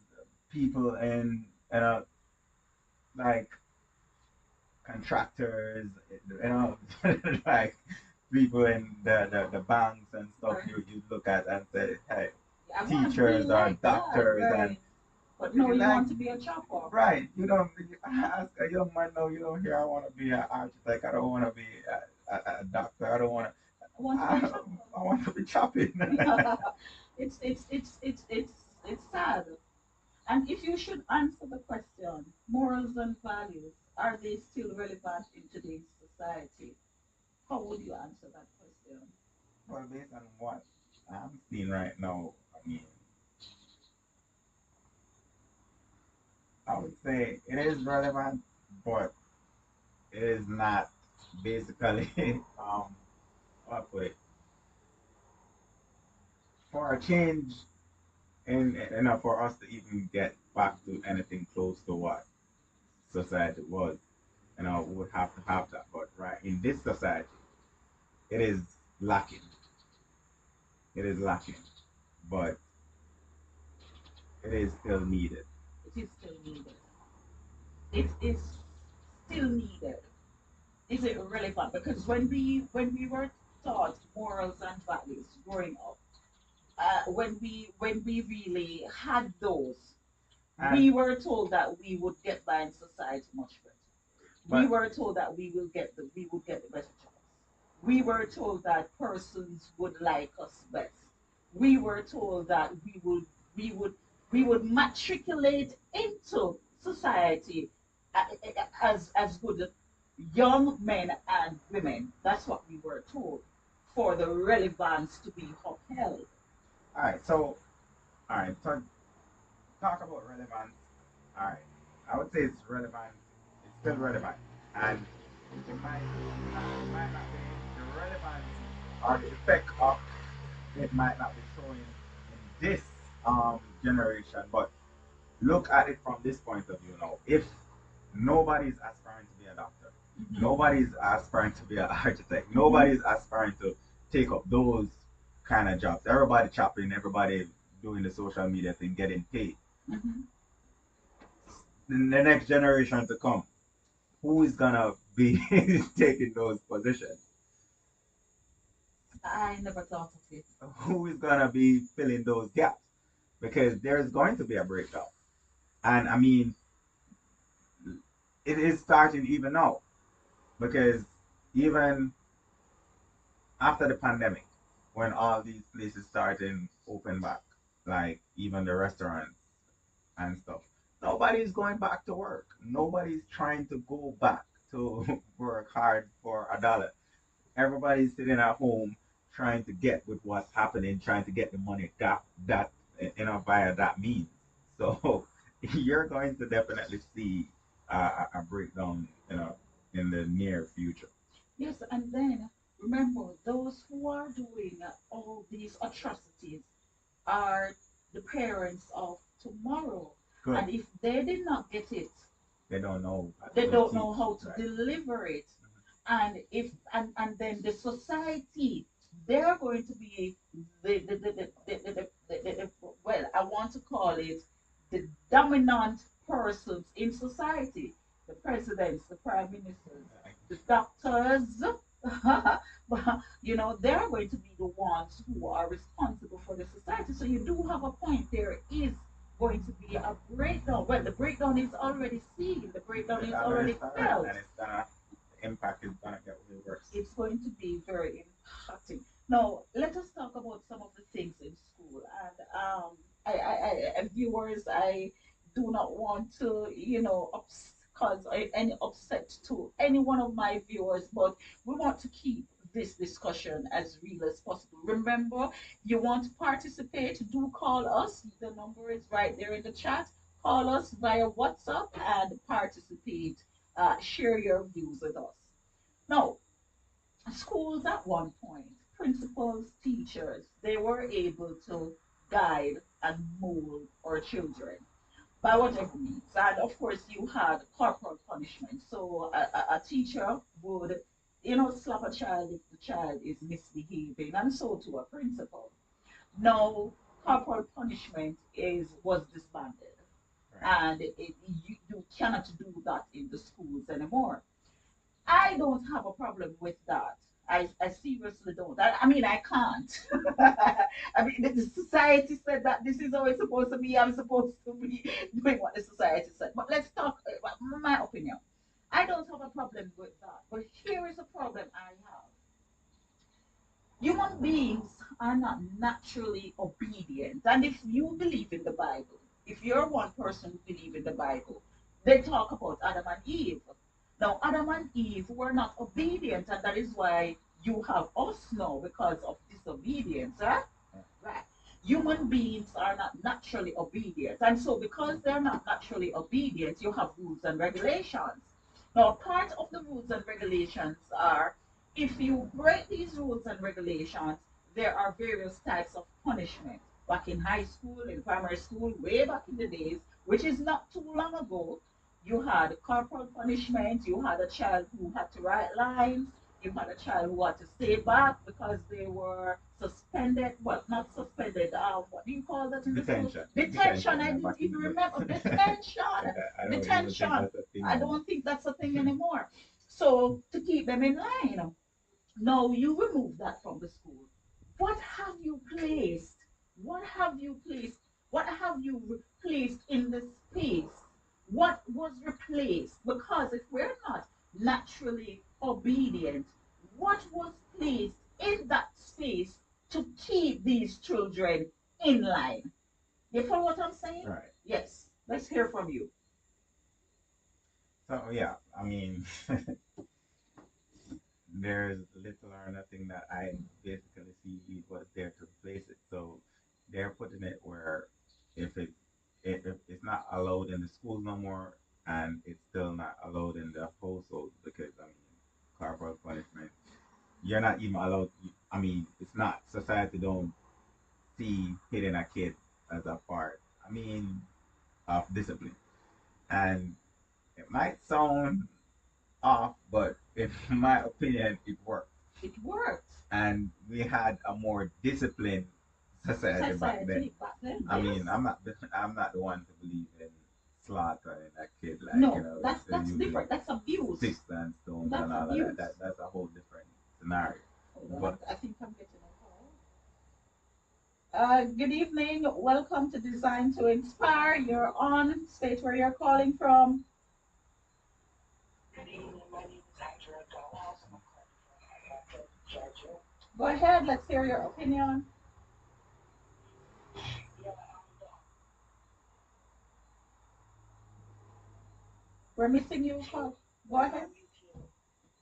E: people in like contractors, you know, like people in the banks and stuff.
D: Right.
E: You look at and say, hey,
D: I want to be
E: teachers or
D: like that.
E: doctors and
D: Right. But no,
E: you
D: you
E: like
D: want to be a chopper.
E: right. You don't ask a young man, no, you don't hear I want to be an architect. I don't want to be a doctor. I don't want to.
D: I want to be a
E: I,
D: chopper.
E: I want to be chopping.
D: It's sad. And if you should answer the question, morals and values, are they still relevant in today's society? How would you answer that question?
E: Well, based on what I'm seeing right now, I mean, I would say it is relevant, but it is not basically how I put it, for a change in, you know, for us to even get back to anything close to what society was, you know, we would have to have that. But right in this society, it is lacking. It is lacking, but it is still needed.
D: It is still needed. It is still needed? Is it relevant? Because when we were taught morals and values growing up, when we really had those,
E: And
D: we were told that we would get by in society much better. We
E: but
D: were told that we would get the better jobs. We were told that persons would like us best. We were told that we would we would matriculate into society as good young men and women. That's what we were told for the relevance to be upheld.
E: all right, so all right, talk about relevance. All right, I would say it's relevant. It's still relevant, and it might not be the relevance or the effect of it might not be showing in this generation, but look at it from this point of view now. If nobody's aspiring to be a doctor,
D: Mhm.
E: nobody's aspiring to be an architect,
D: Mhm.
E: nobody's aspiring to take up those kind of jobs. Everybody chopping, everybody doing the social media thing, getting paid.
D: Mhm.
E: The next generation to come, who is gonna be taking those positions?
D: I never thought of it.
E: Who is gonna be filling those gaps? Because there's going to be a breakdown. And I mean, it is starting even now. Because even after the pandemic, when all these places starting open back, like even the restaurants and stuff, nobody's going back to work. Nobody's trying to go back to work hard for a dollar. Everybody's sitting at home trying to get with what's happening, trying to get the money that via that means. So you're going to definitely see a breakdown, in the near future.
D: Yes, and then remember, those who are doing all these atrocities are the parents of tomorrow.
E: Good.
D: And if they did not get it,
E: They don't know
D: they
E: to
D: don't
E: teach,
D: know how to
E: right?
D: deliver it. And if and then the society, they're going to be the well, I want to call it the dominant persons in society, the presidents, the prime ministers, the doctors. They're going to be the ones who are responsible for the society. So you do have a point. There is going to be a breakdown. Well, the breakdown is already seen, the breakdown
E: It
D: is
E: already
D: already
E: started,
D: felt.
E: and it's gonna the impact is gonna get way worse.
D: It's going to be very impacting. Now, let us talk about some of the things in school. And viewers, I do not want to, cause any upset to any one of my viewers, but we want to keep this discussion as real as possible. Remember, you want to participate, do call us. The number is right there in the chat. Call us via WhatsApp and participate. Share your views with us. Now, schools at one point, principals, teachers, they were able to guide and mold our children by whatever means. And of course, you had corporal punishment. So a teacher would, slap a child if the child is misbehaving, and so to a principal. Now, corporal punishment was disbanded,
E: Right.
D: and you cannot do that in the schools anymore. I don't have a problem with that. I seriously don't. I mean, I can't. I mean, the society said that this is how it's supposed to be. I'm supposed to be doing what the society said. But let's talk about my opinion. I don't have a problem with that. But here is a problem I have. Human beings are not naturally obedient. And if you believe in the Bible, if you're one person who believes in the Bible, they talk about Adam and Eve. Now, Adam and Eve were not obedient, and that is why you have us now because of disobedience. Huh? Right. Human beings are not naturally obedient. And so, because they're not naturally obedient, you have rules and regulations. Now, part of the rules and regulations are if you break these rules and regulations, there are various types of punishment. Back in high school, in primary school, way back in the days, which is not too long ago, you had corporal punishment, you had a child who had to write lines, you had a child who had to stay back because they were suspended, well, not suspended, what do you call that in the school?
E: Detention.
D: Detention. I
E: Yeah,
D: didn't
E: back in
D: even
E: the
D: remember.
E: day.
D: Detention.
E: I don't even think
D: Detention.
E: that's a thing
D: I
E: no more.
D: don't think that's a thing anymore. So to keep them in line, no, you remove that from the school. What have you placed? What have you placed? What have you replaced in the space? What was replaced? Because if we're not naturally obedient, what was placed in that space to keep these children in line? You follow what I'm saying?
E: Right.
D: Yes. Let's hear from you.
E: So yeah, I mean, there's little or nothing that I basically see was there to replace it. So they're putting it where if it if it's not allowed in the schools no more, and it's still not allowed in the household because I mean, corporal punishment. You're not even allowed. I mean, it's not society don't see hitting a kid as a part. I mean, of discipline, and it might sound off, but in my opinion, it worked.
D: It worked.
E: And we had a more disciplined society back then.
D: Society back then.
E: I
D: Yes.
E: mean, I'm not the one to believe in slaughtering a kid like
D: No, that's
E: using
D: different. That's abuse.
E: sticks and stones
D: That's
E: and all of that.
D: abuse.
E: That's a whole different scenario.
D: Hold on,
E: But
D: I think I'm getting a call. Good evening. Welcome to Design to Inspire. You're on. State where you're calling from.
F: Good evening. My name is Andrea Dollhouse. I'm calling from Atlanta, Georgia.
D: Go ahead. Let's hear your opinion.
F: Yeah,
D: We're
F: I'm
D: missing
F: with
D: you.
F: you.
D: Go ahead.
F: I'm with you.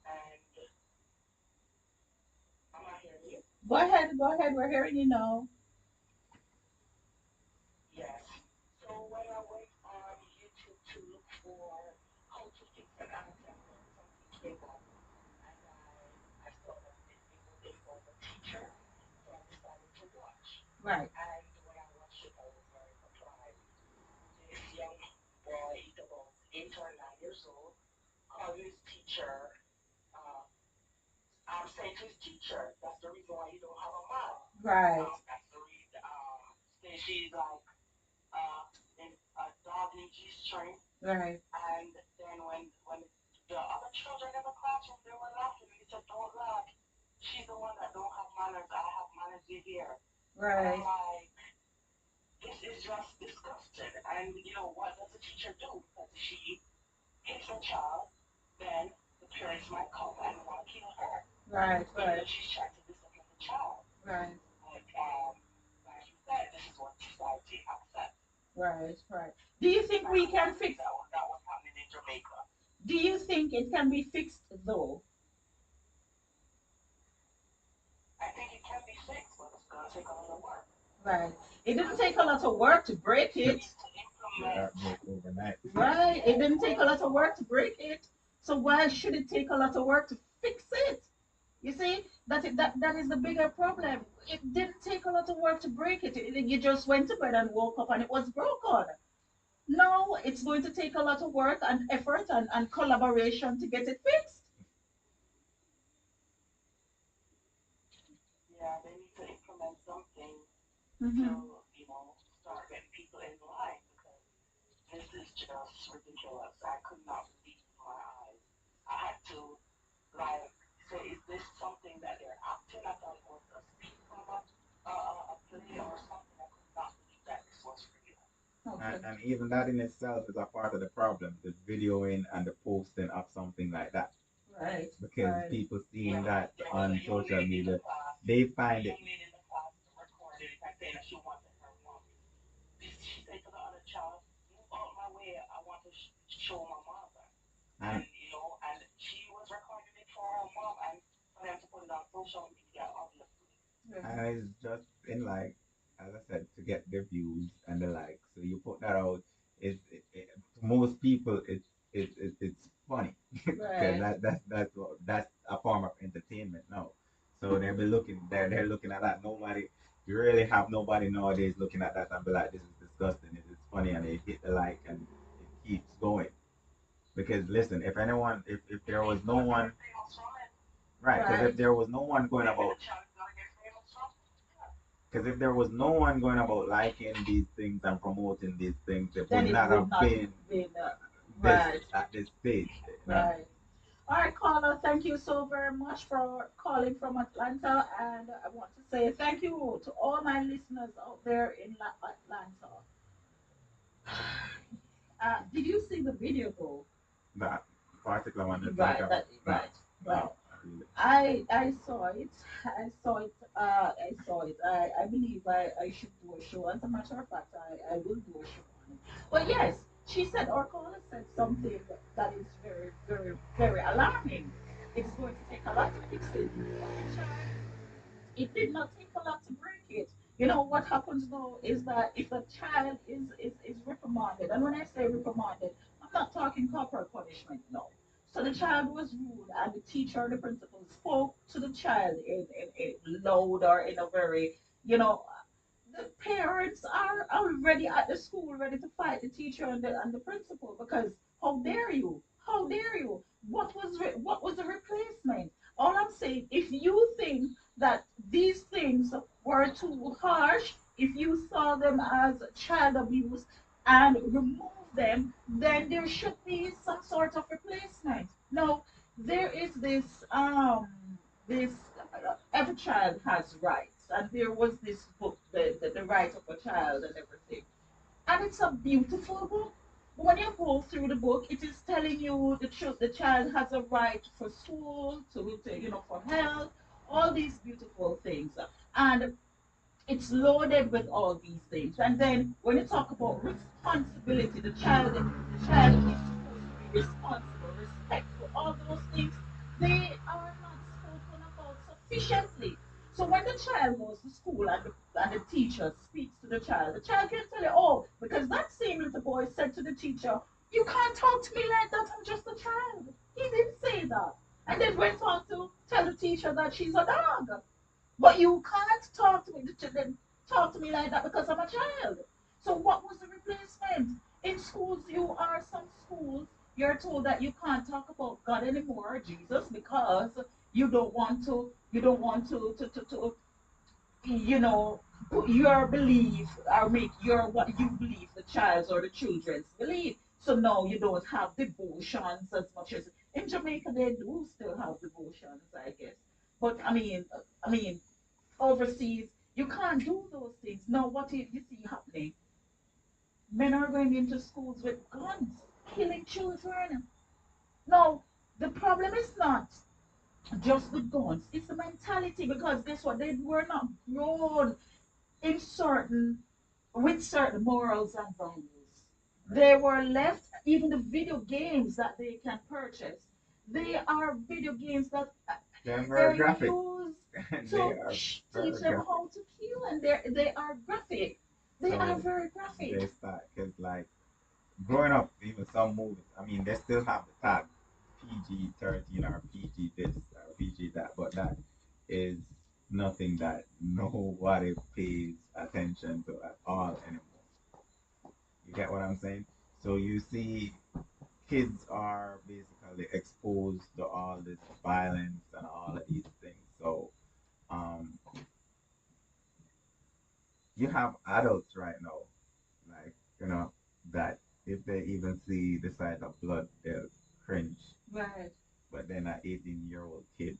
F: And I'm not hearing you.
D: Go ahead. Go ahead. We're hearing you now.
F: Yes. So when I went on YouTube to look for how to fix an unattended, something came up, and I saw that it would involve a teacher. So I decided to watch.
D: Right.
F: And when I watched it, I was very surprised. This young boy, he's about 8 or 9 years old, called his teacher. Uh, I'm saying to his teacher, that's the reason why you don't have a mom.
D: Right.
F: That's the reason. Say she's like in a dog in G string,
D: Right.
F: and then when the other children in the classroom they were laughing, and he said, "Don't laugh. She's the one that don't have manners. I have manners here." And I'm
D: Right.
F: like, this is just disgusting. And you know what does the teacher do? Because she hits her child, then the parents might come and want to kill her,
D: Right.
F: even
D: Right.
F: though she's trying to discipline the child.
D: Right.
F: But like you said, this is what society accepts.
D: Right. Right. Do you think
F: I
D: we
F: could
D: can
F: not believe
D: fix?
F: that was happening in Jamaica.
D: Do you think it can be fixed though?
F: I think it can be fixed, but it's gonna take a lot of work.
D: Right. It didn't take a lot of work to break
F: We
D: it.
F: need to
E: yeah,
F: implement.
E: that broke overnight.
D: Right. It didn't take a
F: Yes,
D: lot of work to break it. So why should it take a lot of work to fix it? You see, that is the bigger problem. It didn't take a lot of work to break it. You just went to bed and woke up and it was broken. No, it's going to take a lot of work and effort and collaboration to get it fixed.
F: yeah, they need to implement something to,
D: Hmm.
F: start getting people in line because this is just ridiculous. I could not believe my eyes. I had to like say, is this something that they're acting? I thought it was a scene from a play or something. I could not believe that this was real.
D: Okay.
E: And even that in itself is a part of the problem, the videoing and the posting of something like that.
D: Right.
E: Because
D: Right.
E: people
F: Yeah,
E: seeing that
F: there was a
E: on
F: young
E: social
F: lady in the
E: media,
F: class.
E: they
F: A
E: find it.
F: young lady in the class recorded it and saying that she wanted her mom. She said to the other child, "Move out my way. I want to show my mother."
E: And
F: And she was recording it for her mom and for them to put it on social media, obviously.
E: and
D: Right.
E: it's just in like, as I said, to get the views and the likes. So you put that out. To most people, it's funny because
D: Right.
E: that's a form of entertainment now. So they'll be looking, they're looking at that. Nobody, you really have nobody nowadays looking at that and be like, this is disgusting. It's funny, and they hit the like, and it keeps going. Because listen, if anyone, if there
F: They
E: was
F: make
E: no
F: money,
E: one,
F: they're famous from it.
E: Right, because if
D: Right.
E: there was no one going
F: Maybe
E: about
F: the child's gonna get famous from it. Yeah.
E: because if there was no one going about liking these things and promoting these things, it
D: Then
E: would
D: it
E: not
D: would
E: have
D: not
E: been
D: been
E: this
D: right.
E: at this stage. You know?
D: Right. All right, caller, thank you so very much for calling from Atlanta. And I want to say thank you to all my listeners out there in Atlanta. Did you see the video though?
E: That particular one that
D: Right,
E: Tanka,
D: that
E: no,
D: right.
E: no,
D: Well,
E: really.
D: I saw it. I saw it. I saw it. I believe I should do a show. As a matter of fact, I will do a show on it. But yes, she said, or caller said something that is very, very, very alarming. It's going to take a lot to fix it. But the child, it did not take a lot to break it. You know what happens though is that if a child is reprimanded, and when I say reprimanded, I'm not talking corporal punishment, no. So the child was rude, and the teacher or the principal spoke to the child in loud or in a very, you know, the parents are already at the school ready to fight the teacher and the principal because how dare you? How dare you? What was the replacement? All I'm saying, if you think that these things were too harsh, if you saw them as child abuse and remove them, then there should be some sort of replacement. No, there is this every child has rights, and there was this book, the right of a child and everything, and it's a beautiful book. When you go through the book, it is telling you the child has a right for school, to for health, all these beautiful things, and it's loaded with all these things. And then when you talk about responsibility, the child is supposed to be responsible, respectful, all those things, they are not spoken about sufficiently. So when the child goes to school and the teacher speaks to the child can tell you, oh, because that same little boy said to the teacher, you can't talk to me like that, I'm just a child. He didn't say that. And then went on to tell the teacher that she's a dog. But you can't talk to me like that because I'm a child. So what was the replacement? In schools, some schools, you're told that you can't talk about God anymore, Jesus, because you don't want to you know, put your belief or make your what you believe the child's or the children's belief. So now you don't have devotions as much as in Jamaica they do still have devotions, I guess. But I mean, overseas, you can't do those things. Now, what you see happening? Men are going into schools with guns, killing children. No, the problem is not just the guns, it's the mentality because guess what? They were not grown in certain with certain morals and values. They were left, even the video games that they can purchase. They are video games that
E: They're very
D: they're
E: graphic.
D: used
E: They
D: to
E: are
D: teach
E: very
D: them
E: graphic.
D: how to kill, and they are graphic. They are
E: So
D: very graphic.
E: they start because like growing up, even some movies. I mean, they still have the tag PG-13 or PG this or PG that, but that is nothing that nobody pays attention to at all anymore. You get what I'm saying? So you see, kids are basically exposed to all this violence and all of these things. So um, you have adults right now, like that if they even see the sight of blood, they'll cringe.
D: Right.
E: But then an 18-year-old kid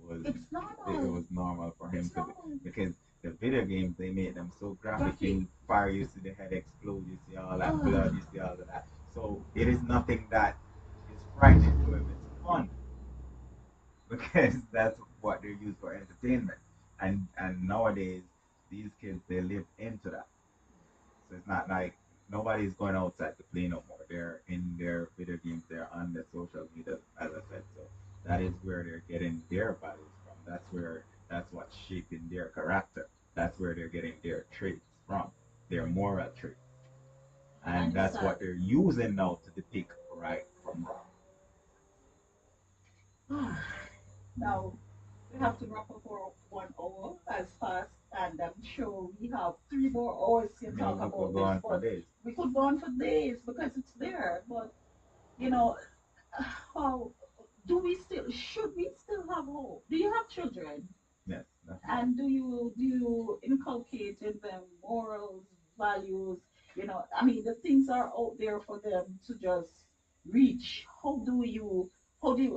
E: was
D: It's
E: it
D: normal.
E: was normal for him
D: It's
E: to be
D: normal.
E: because the video games they made them so graphic.
D: Graphic.
E: You fire, you see the head explode, you see all that blood,
D: Ugh.
E: you see all of that. So it is nothing that is frightening to him. It's fun because that's what they're used for entertainment. And nowadays these kids they live into that. So it's not like nobody's going outside to play no more. They're in their video games. They're on the social media, as I said. So that is where they're getting their values from. That's what's shaping their character. That's where they're getting their traits from, their moral traits, and
D: And it's
E: that's
D: sad.
E: what they're using now to depict right from wrong.
D: Now we have to wrap up for 1 hour as fast, and I'm sure we have 3 more hours to talk
E: We could
D: about
E: go
D: this.
E: on for
D: But
E: days.
D: we could go on for days because it's there. But you know how should we still have hope? Do you have children?
E: Yes, that's right.
D: And do you inculcate in them morals, values? I mean, the things are out there for them to just reach. How do you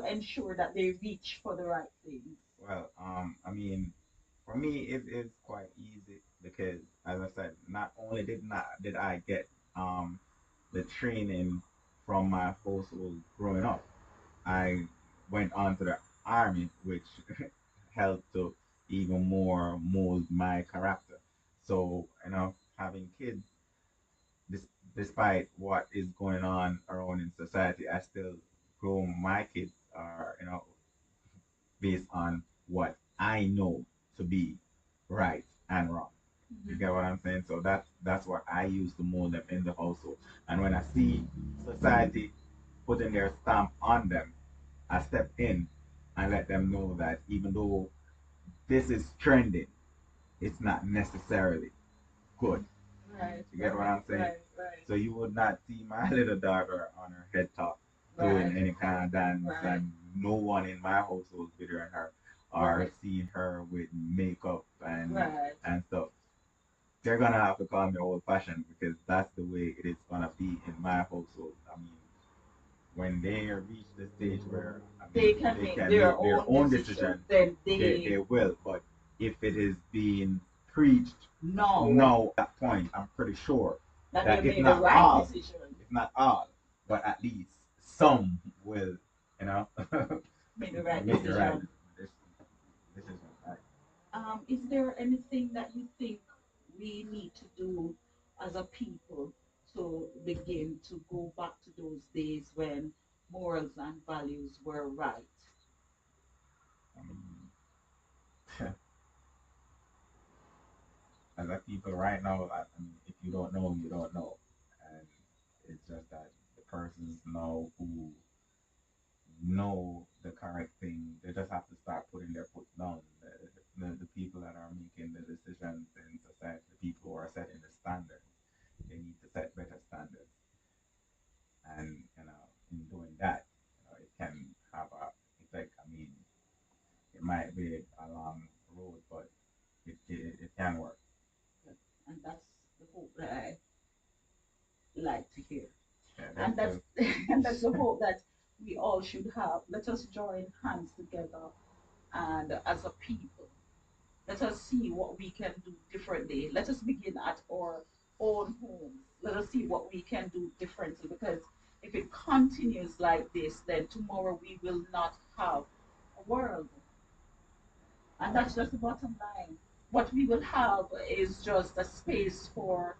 D: ensure that they reach for the right things?
E: Well, I mean, for me, it is quite easy because, as I said, not only did I get the training from my household growing up, I went on to the army, which helped to even more mold my character. So, having kids, dis- despite what is going on around in society, I still grow my kids are, based on what I know to be right and wrong. You get what I'm saying? So that's what I use to mold them in the household. And when I see society putting their stamp on them, I step in and let them know that even though this is trending, it's not necessarily good.
D: Right,
E: You get what I'm saying?
D: right,
E: So you would not see my little daughter on her head top
D: right,
E: doing any kind of dance,
D: right,
E: and no one in my household videoing her or
D: right,
E: seeing her with makeup
D: right.
E: and stuff. They're gonna have to call me old fashioned because that's the way it is gonna be in my household. I mean, when they reach the stage where
D: They can
E: they
D: make
E: can
D: their
E: make their
D: own
E: own
D: decision.
E: decision,
D: Then
E: they
D: they
E: will. But if it is being preached
D: know
E: now at that point, I'm pretty sure
D: that they
E: that if
D: made the
E: not
D: right
E: all,
D: decision.
E: if not all, but at least some will, you know,
D: Made the right
E: make the right
D: decision.
E: decision. Right.
D: Is there anything that you think we need to do as a people to begin to go back to those days when morals and values were right?
E: I mean, as a people right now, I mean, if you don't know, you don't know, and it's just that the persons know who know the correct thing. They just have to start putting their foot down. The people that are making the decisions in society, the people who are setting the standards, they need to set better standards. And in doing that, it can have a effect. I mean, it might be a long road, but it can work.
D: And that's the hope that I like to hear.
E: Yeah,
D: And
E: that's
D: that's
E: true.
D: and that's the hope that we all should have. Let us join hands together and as a people, let us see what we can do differently. Let us begin at our own homes. Let us see what we can do differently because if it continues like this, then tomorrow we will not have a world. And that's just the bottom line. What we will have is just a space for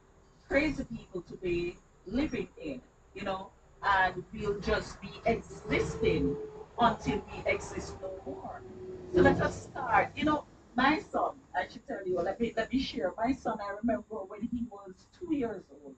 D: crazy people to be living in, you know, and we'll just be existing until we exist no more. So let us start. My son, I should tell you, let me share. My son, I remember when he was 2 years old.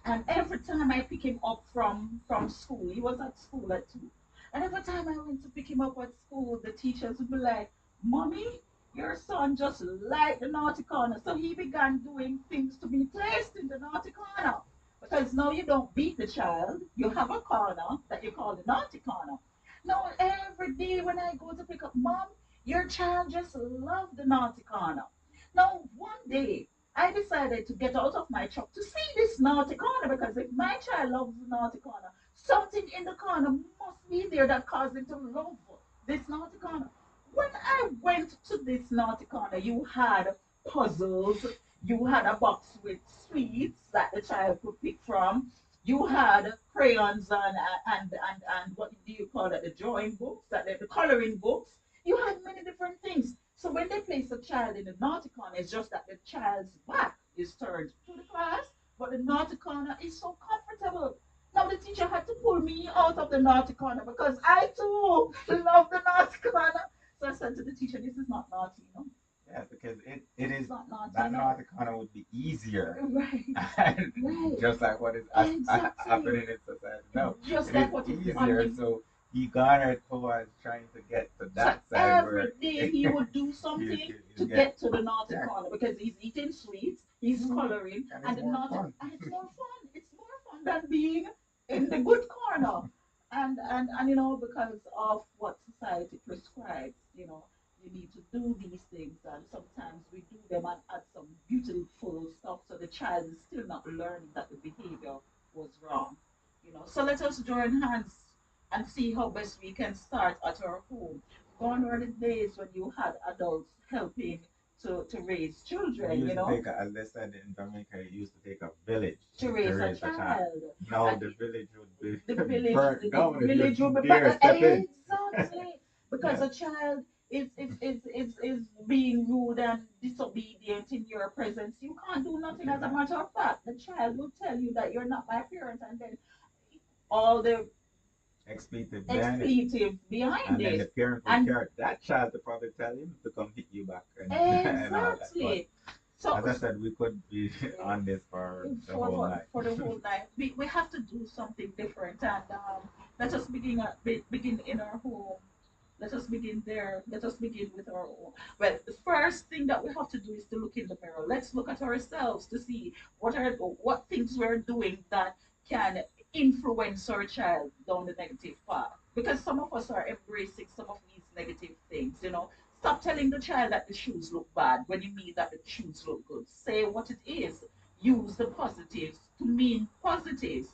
D: And every time I pick him up from school, he was at school at 2. And every time I went to pick him up at school, the teachers would be like, Mommy, your son just liked the naughty corner. So he began doing things to be placed in the naughty corner. Because now you don't beat the child, you have a corner that you call the naughty corner. Now every day when I go to pick up Mom, your child just loved the naughty corner. Now one day I decided to get out of my truck to see this naughty corner because if my child loves the naughty corner, something in the corner must be there that caused him to love this naughty corner. When I went to this naughty corner, you had puzzles, you had a box with sweets that the child could pick from, you had crayons and what do you call it, the drawing books, the coloring books. You had many different things. So when they place a child in the naughty corner, it's just that the child's back is turned to the class, but the naughty corner is so comfortable. Now the teacher had to pull me out of the naughty corner because I too love the naughty corner. So I said to the teacher, "This is not naughty, you know.
E: Yeah, because it
D: This
E: is
D: is not naughty, you
E: that
D: know."
E: naughty corner would be easier,
D: Right,
E: and
D: right,
E: just like what is
D: exactly.
E: happening in society now,
D: Just
E: it is
D: like what is on
E: easier.
D: the.
E: So he garnered towards trying to get to
D: So
E: that side
D: every
E: where
D: day
E: you,
D: he would do
E: you
D: something to
E: get
D: get to the naughty
E: yeah,
D: corner because he's eating sweets, he's coloring,
E: and it's
D: and the
E: more
D: naughty,
E: fun.
D: and it's more fun. It's more fun than being in the good corner. And because of what society prescribes, you need to do these things, and sometimes we do them and add some beautiful stuff, so the child is still not learning that the behavior was wrong. So let us join hands and see how best we can start at our home. Gone are the days when you had adults helping to raise
E: We
D: children,
E: used to take, as they said in Jamaica, it used to take a village
D: to
E: to
D: raise a
E: raise a child.
D: child.
E: Now
D: And
E: the village
D: the
E: would be
D: village,
E: burnt
D: the
E: down if you
D: village will be
E: dare step in.
D: exactly, because
E: Yeah.
D: a child is being rude and disobedient in your presence. You can't do nothing. As a
E: Yeah.
D: matter of fact, the child will tell you that you're not my parent, and then all the
E: Expletive behind it.
D: expletive behind
E: And then the
D: it.
E: parent would
D: And
E: carry that child to probably tell him to come hit you back and, and all that. But
D: exactly. So
E: as I said, we could be on this for the
D: for,
E: whole
D: for,
E: night.
D: for the whole night. We have to do something different, and let us begin in our home. Let us begin there. Let us begin with our own. Well, the first thing that we have to do is to look in the mirror. Let's look at ourselves to see what things we're doing that can influence our child down the negative path. Because some of us are embracing some of these negative things. Stop telling the child that the shoes look bad when you mean that the shoes look good. Say what it is. Use the positives to mean positives.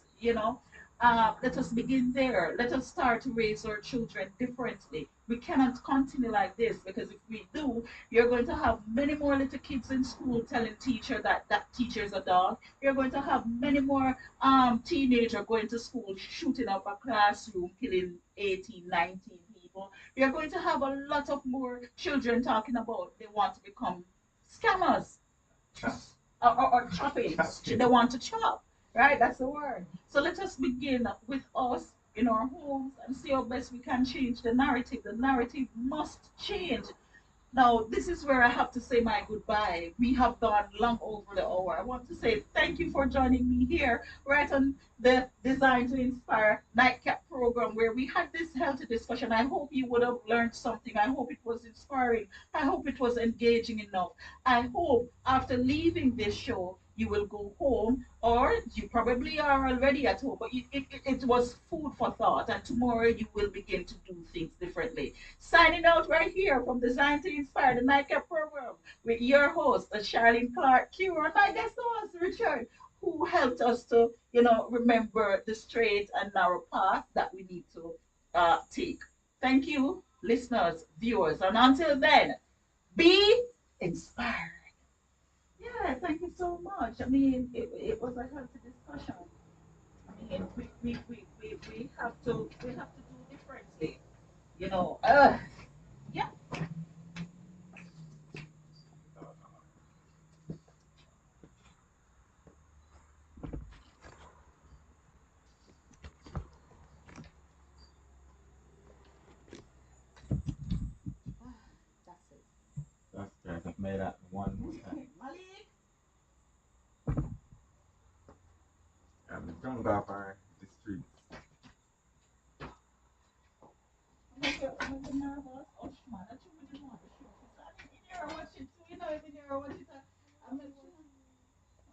D: Let us begin there. Let us start to raise our children differently. We cannot continue like this, because if we do, you're going to have many more little kids in school telling teacher that that teacher is a dog. You're going to have many more teenager going to school shooting up a classroom, killing 18, 19 people. You're going to have a lot of more children talking about they want to become scammers,
E: Chop.
D: or chopping.
E: Chop
D: They
E: people.
D: want to chop, right? That's the word. So let us begin with us in our homes and see how best we can change the narrative. The narrative must change. Now, this is where I have to say my goodbye. We have gone long over the hour. I want to say thank you for joining me here, right on the Design to Inspire Nightcap program, where we had this healthy discussion. I hope you would have learned something. I hope it was inspiring. I hope it was engaging enough. I hope after leaving this show, you will go home, or you probably are already at home, but it was food for thought. And tomorrow you will begin to do things differently. Signing out right here from Design to Inspire, the Nightcap program, with your host, Charlene Clark Q, and my guest host, Richard, who helped us to, remember the straight and narrow path that we need to take. Thank you, listeners, viewers, and until then, be inspired. Yeah, thank you so much. I mean, it was a healthy discussion. I mean, we have to do differently. You know, yeah. That's it.
E: That's right. I've made that one more time.
D: Malik.
E: I'm the drunk off the streets.
D: I'm a nervous. Oh, man, I truly didn't want to shoot this. I didn't hear what she do. Even hear what she said. I'm like,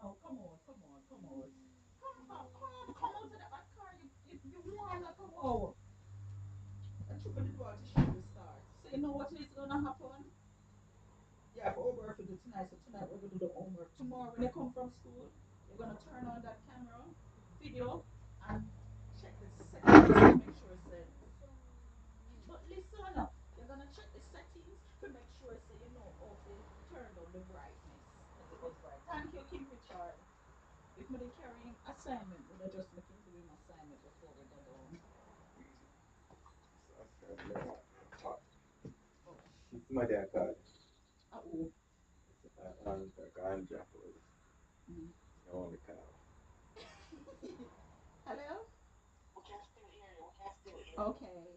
D: oh, come on, come on, come on. Come out to the back car. You want to come out. I truly didn't want to shoot the start. So you know what is going to happen? Yeah, for homework to do tonight. So tonight we're going to do the homework. Tomorrow when they come from school, you're going to turn on that camera, video, and check the settings to make sure it's set. But listen, you're gonna check the settings to make sure so you know how to turn down the brightness because it was bright. Thank you, King Richard. If me carrying assignment, would I just make him do him assignment before we go down? Oh,
E: It's my dad card.
D: oh.
E: The ganja was
D: Mm.
E: the only cow.
D: Hello?
F: We can still hear you. We can still hear you.
D: Okay.